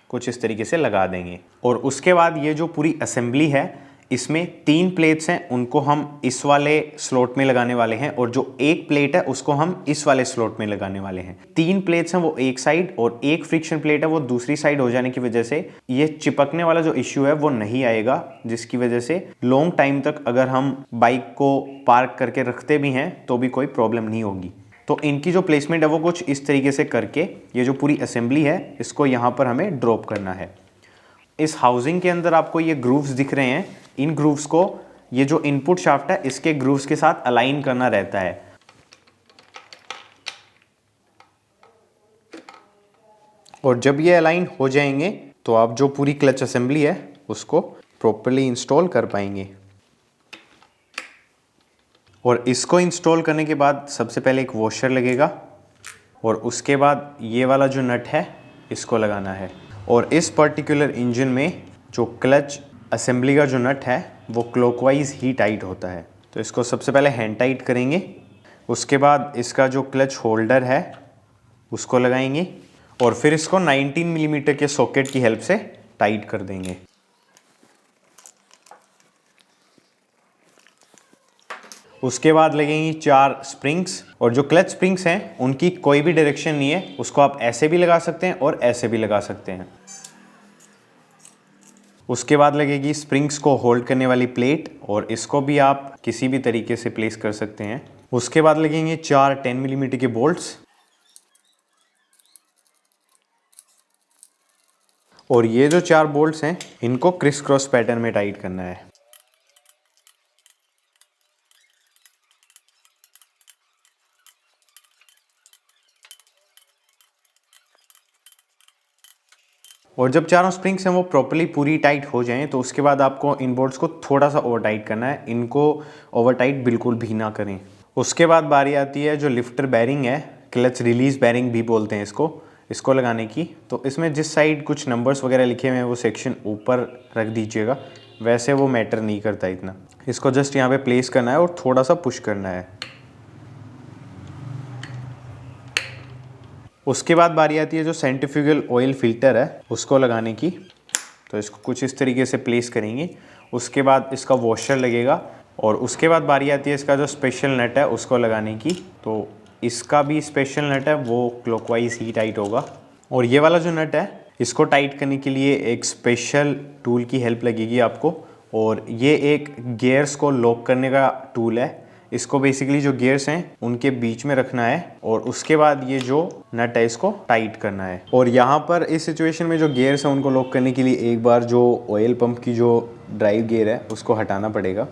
कुछ इस तरीके से लगा देंगे। और उसके बाद ये जो पूरी असेंबली है इसमें 3 प्लेट्स हैं, उनको हम इस वाले स्लॉट में लगाने वाले हैं, और जो एक प्लेट है उसको हम इस वाले स्लॉट में लगाने वाले हैं। 3 प्लेट्स हैं वो एक साइड और एक फ्रिक्शन प्लेट है वो दूसरी साइड हो जाने की वजह से ये चिपकने वाला जो इश्यू है वो नहीं आएगा, जिसकी वजह से लॉन्ग टाइम तक अगर हम बाइक को पार्क करके रखते भी हैं तो भी कोई प्रॉब्लम नहीं होगी। तो इनकी जो प्लेसमेंट है वो कुछ इस तरीके से करके ये जो पूरी असेंबली है इसको यहाँ पर हमें ड्रॉप करना है। इस हाउसिंग के अंदर आपको ये ग्रूव्स दिख रहे हैं, इन ग्रूव्स को ये जो इनपुट शाफ्ट है इसके ग्रूव्स के साथ अलाइन करना रहता है। और जब ये अलाइन हो जाएंगे तो आप जो पूरी क्लच असेंबली है उसको प्रॉपर्ली इंस्टॉल कर पाएंगे। और इसको इंस्टॉल करने के बाद सबसे पहले एक वॉशर लगेगा और उसके बाद ये वाला जो नट है इसको लगाना है। और इस पर्टिकुलर इंजन में जो क्लच असेंबली का जो नट है वो क्लॉकवाइज ही टाइट होता है। तो इसको सबसे पहले हैंड टाइट करेंगे, उसके बाद इसका जो क्लच होल्डर है उसको लगाएंगे और फिर इसको 19 मिलीमीटर के सॉकेट की हेल्प से टाइट कर देंगे। उसके बाद लगेंगी 4 स्प्रिंग्स, और जो क्लच स्प्रिंग्स हैं उनकी कोई भी डायरेक्शन नहीं है, उसको आप ऐसे भी लगा सकते हैं और ऐसे भी लगा सकते हैं। उसके बाद लगेगी स्प्रिंग्स को होल्ड करने वाली प्लेट, और इसको भी आप किसी भी तरीके से प्लेस कर सकते हैं। उसके बाद लगेंगे 4 10 मिलीमीटर के बोल्ट्स, और ये जो 4 बोल्ट्स हैं इनको क्रिस क्रॉस पैटर्न में टाइट करना है। और जब चारों स्प्रिंग्स हैं वो प्रॉपर्ली पूरी टाइट हो जाएं तो उसके बाद आपको इन बोल्ट्स को थोड़ा सा ओवर टाइट करना है, इनको ओवर टाइट बिल्कुल भी ना करें। उसके बाद बारी आती है जो लिफ्टर बैरिंग है, क्लच रिलीज बैरिंग भी बोलते हैं इसको लगाने की। तो इसमें जिस साइड कुछ नंबर्स वगैरह लिखे हुए हैं वो सेक्शन ऊपर रख दीजिएगा, वैसे वो मैटर नहीं करता इतना। इसको जस्ट यहाँ पे प्लेस करना है और थोड़ा सा पुश करना है। उसके बाद बारी आती है जो सेंट्रीफ्यूगल ऑयल फिल्टर है उसको लगाने की। तो इसको कुछ इस तरीके से प्लेस करेंगे, उसके बाद इसका वॉशर लगेगा, और उसके बाद बारी आती है इसका जो स्पेशल नट है उसको लगाने की। तो इसका भी स्पेशल नट है वो क्लॉकवाइज ही टाइट होगा। और ये वाला जो नट है इसको टाइट करने के लिए एक स्पेशल टूल की हेल्प लगेगी आपको, और ये एक गियर्स को लॉक करने का टूल है। इसको बेसिकली जो गियर्स हैं उनके बीच में रखना है और उसके बाद ये जो नट है इसको टाइट करना है। और यहाँ पर इस सिचुएशन में जो गियर्स हैं उनको लॉक करने के लिए एक बार जो ऑयल पंप की जो ड्राइव गियर है उसको हटाना पड़ेगा।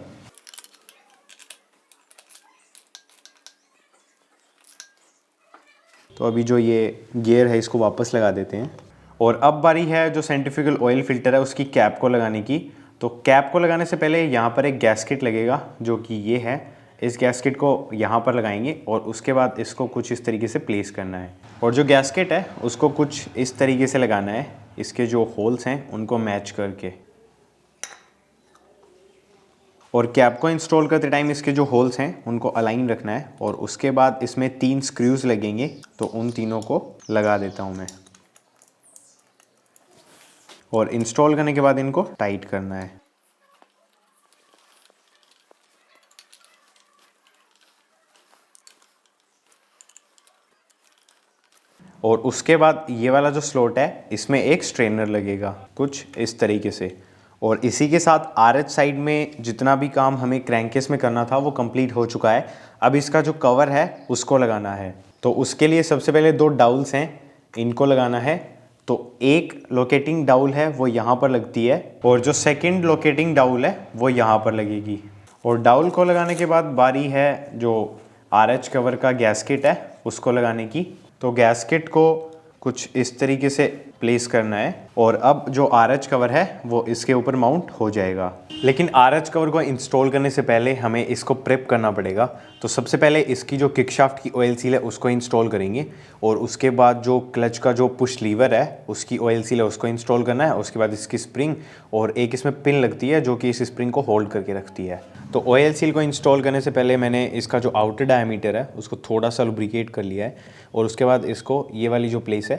तो अभी जो ये गियर है इसको वापस लगा देते हैं। और अब बारी है जो सेंट्रीफ्यूगल ऑयल फिल्टर है उसकी कैप को लगाने की। तो कैप को लगाने से पहले यहाँ पर एक गैस्केट लगेगा जो कि ये है, इस गैस्केट को यहाँ पर लगाएंगे और उसके बाद इसको कुछ इस तरीके से प्लेस करना है। और जो गैस्केट है उसको कुछ इस तरीके से लगाना है, इसके जो होल्स हैं उनको मैच करके। और कैप को इंस्टॉल करते टाइम इसके जो होल्स हैं उनको अलाइन रखना है, और उसके बाद इसमें 3 स्क्रूज लगेंगे, तो उन तीनों को लगा देता हूँ मैं। और इंस्टॉल करने के बाद इनको टाइट करना है। और उसके बाद ये वाला जो स्लॉट है इसमें एक स्ट्रेनर लगेगा कुछ इस तरीके से। और इसी के साथ RH साइड में जितना भी काम हमें क्रैंकेस में करना था वो कंप्लीट हो चुका है। अब इसका जो कवर है उसको लगाना है। तो उसके लिए सबसे पहले 2 डाउल्स हैं, इनको लगाना है। तो एक लोकेटिंग डाउल है वो यहाँ पर लगती है, और जो सेकंड लोकेटिंग डाउल है वो यहाँ पर लगेगी। और डाउल को लगाने के बाद बारी है जो RH कवर का गैस्केट है उसको लगाने की। तो गैस्केट को कुछ इस तरीके से प्लेस करना है और अब जो आरएच कवर है वो इसके ऊपर माउंट हो जाएगा। लेकिन आरएच कवर को इंस्टॉल करने से पहले हमें इसको प्रेप करना पड़ेगा। तो सबसे पहले इसकी जो किकशाफ्ट की ऑयल सील है उसको इंस्टॉल करेंगे और उसके बाद जो क्लच का जो पुश लीवर है उसकी ऑयल सील है उसको इंस्टॉल करना है। उसके बाद इसकी स्प्रिंग और एक इसमें पिन लगती है जो कि इस स्प्रिंग को होल्ड करके रखती है। तो ऑयल सील को इंस्टॉल करने से पहले मैंने इसका जो आउटर डायमीटर है उसको थोड़ा सा लुब्रिकेट कर लिया है और उसके बाद इसको ये वाली जो प्लेस है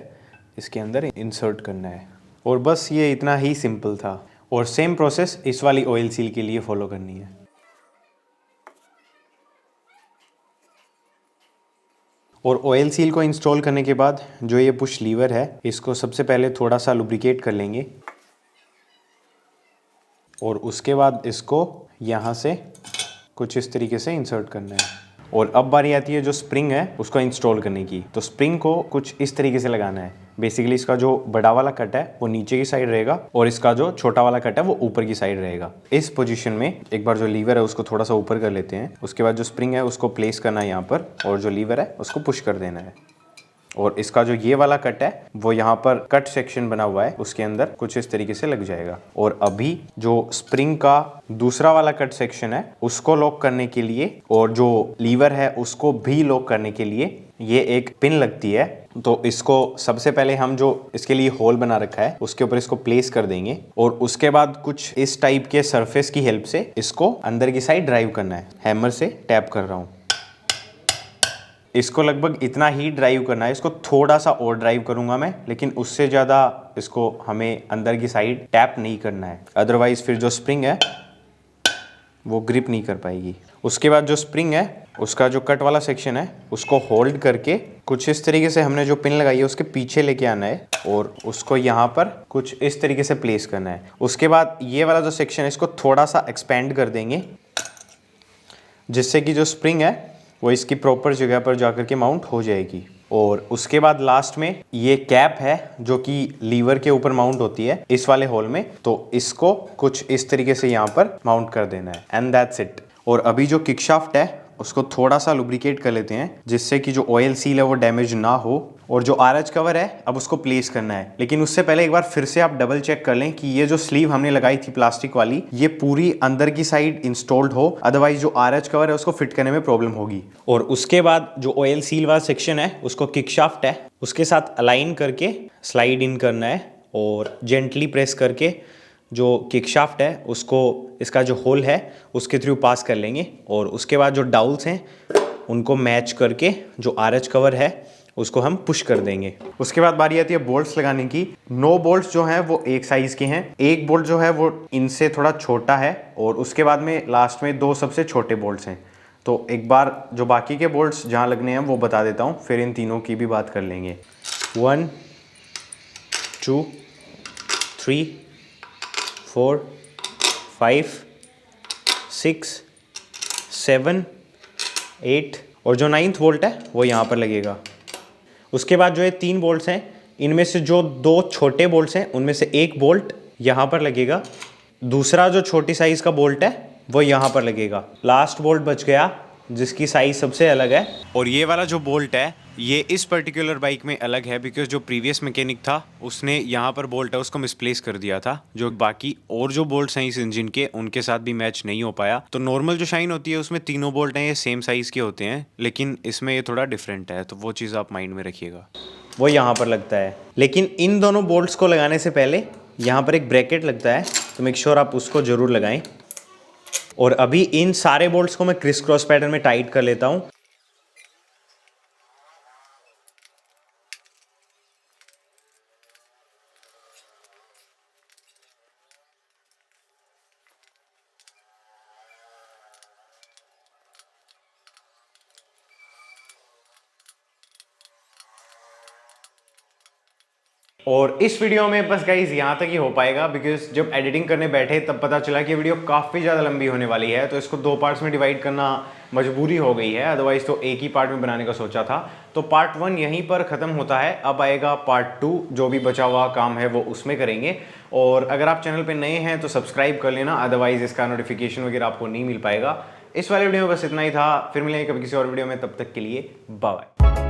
इसके अंदर इंसर्ट करना है और बस ये इतना ही सिंपल था। और सेम प्रोसेस इस वाली ऑयल सील के लिए फॉलो करनी है। और ऑयल सील को इंस्टॉल करने के बाद जो ये पुश लीवर है इसको सबसे पहले थोड़ा सा लुब्रिकेट कर लेंगे और उसके बाद इसको यहाँ से कुछ इस तरीके से इंसर्ट करना है। और अब बारी आती है जो स्प्रिंग है उसको इंस्टॉल करने की। तो स्प्रिंग को कुछ इस तरीके से लगाना है। बेसिकली इसका जो बड़ा वाला कट है वो नीचे की साइड रहेगा और इसका जो छोटा वाला कट है वो ऊपर की साइड रहेगा। इस पोजीशन में एक बार जो लीवर है उसको थोड़ा सा ऊपर कर लेते हैं। उसके बाद जो स्प्रिंग है उसको प्लेस करना है यहाँ पर और जो लीवर है उसको पुश कर देना है। और इसका जो ये वाला कट है वो यहाँ पर कट सेक्शन बना हुआ है उसके अंदर कुछ इस तरीके से लग जाएगा। और अभी जो स्प्रिंग का दूसरा वाला कट सेक्शन है उसको लॉक करने के लिए और जो लीवर है उसको भी लॉक करने के लिए ये एक पिन लगती है। तो इसको सबसे पहले हम जो इसके लिए होल बना रखा है उसके ऊपर इसको प्लेस कर देंगे और उसके बाद कुछ इस टाइप के सरफेस की हेल्प से इसको अंदर की साइड ड्राइव करना है। हैमर से टैप कर रहा हूँ। इसको लगभग इतना ही ड्राइव करना है। इसको थोड़ा सा और ड्राइव करूंगा मैं, लेकिन उससे ज़्यादा इसको हमें अंदर की साइड टैप नहीं करना है, अदरवाइज फिर जो स्प्रिंग है वो ग्रिप नहीं कर पाएगी। उसके बाद जो स्प्रिंग है उसका जो कट वाला सेक्शन है उसको होल्ड करके कुछ इस तरीके से हमने जो पिन लगाई है उसके पीछे लेके आना है और उसको यहाँ पर कुछ इस तरीके से प्लेस करना है। उसके बाद ये वाला जो सेक्शन है इसको थोड़ा सा एक्सपेंड कर देंगे जिससे कि जो स्प्रिंग है वो इसकी प्रॉपर जगह पर जाकर के माउंट हो जाएगी। और उसके बाद लास्ट में ये कैप है जो कि लीवर के ऊपर माउंट होती है इस वाले होल में, तो इसको कुछ इस तरीके से यहाँ पर माउंट कर देना है एंड दैट्स इट। और अभी जो किकशाफ्ट है उसको थोड़ा सा लुब्रिकेट कर लेते हैं जिससे कि जो ऑयल सील है वो डैमेज ना हो। और जो आरएच कवर है अब उसको प्लेस करना है, लेकिन उससे पहले एक बार फिर से आप डबल चेक कर लें कि ये जो स्लीव हमने लगाई थी प्लास्टिक वाली ये पूरी अंदर की साइड इंस्टॉल्ड हो, अदरवाइज जो आरएच कवर है उसको फिट करने में प्रॉब्लम होगी। और उसके बाद जो ऑयल सील वाला सेक्शन है उसको किकशाफ्ट है उसके साथ अलाइन करके स्लाइड इन करना है और जेंटली प्रेस करके जो किकशाफ्ट है उसको इसका जो होल है उसके थ्रू पास कर लेंगे। और उसके बाद जो डाउल्स हैं उनको मैच करके जो आरएच कवर है उसको हम पुश कर देंगे। उसके बाद बारी आती है बोल्ट्स लगाने की। 9 बोल्ट्स जो हैं वो एक साइज के हैं, एक बोल्ट जो है वो इनसे थोड़ा छोटा है और उसके बाद में लास्ट में 2 सबसे छोटे बोल्ट्स हैं। तो एक बार जो बाकी के बोल्ट्स जहाँ लगने हैं वो बता देता हूँ, फिर इन तीनों की भी बात कर लेंगे। 1 2 3 4 5 6 7 8 और जो 9th बोल्ट है वो यहाँ पर लगेगा। उसके बाद जो ये 3 बोल्ट्स हैं इनमें से जो 2 छोटे बोल्ट्स हैं उनमें से एक बोल्ट यहाँ पर लगेगा, दूसरा जो छोटी साइज़ का बोल्ट है वो यहाँ पर लगेगा। लास्ट बोल्ट बच गया जिसकी साइज़ सबसे अलग है। और ये वाला जो बोल्ट है ये इस पर्टिकुलर बाइक में अलग है बिकॉज जो प्रीवियस मैकेनिक था उसने यहाँ पर बोल्ट है उसको मिसप्लेस कर दिया था, जो बाकी और जो बोल्ट्स हैं इस इंजन के उनके साथ भी मैच नहीं हो पाया। तो नॉर्मल जो शाइन होती है उसमें तीनों बोल्ट हैं ये सेम साइज़ के होते हैं, लेकिन इसमें ये थोड़ा डिफरेंट है, तो वो चीज़ आप माइंड में रखिएगा। वो यहाँ पर लगता है, लेकिन इन दोनों बोल्ट्स को लगाने से पहले यहाँ पर एक ब्रैकेट लगता है, तो मेक श्योर आप उसको ज़रूर लगाएं। और अभी इन सारे बोल्ट्स को मैं क्रिस क्रॉस पैटर्न में टाइट कर लेता हूँ। और इस वीडियो में बस गाइज यहाँ तक ही हो पाएगा बिकॉज जब एडिटिंग करने बैठे तब पता चला कि वीडियो काफ़ी ज़्यादा लंबी होने वाली है, तो इसको 2 पार्ट्स में डिवाइड करना मजबूरी हो गई है, अदरवाइज तो एक ही पार्ट में बनाने का सोचा था। तो पार्ट 1 यहीं पर ख़त्म होता है, अब आएगा पार्ट 2, जो भी बचा हुआ काम है वो उसमें करेंगे। और अगर आप चैनल पर नए हैं तो सब्सक्राइब कर लेना, अदरवाइज इसका नोटिफिकेशन वगैरह आपको नहीं मिल पाएगा। इस वाले वीडियो में बस इतना ही था, फिर मिलेंगे कभी किसी और वीडियो में, तब तक के लिए बाय बाय।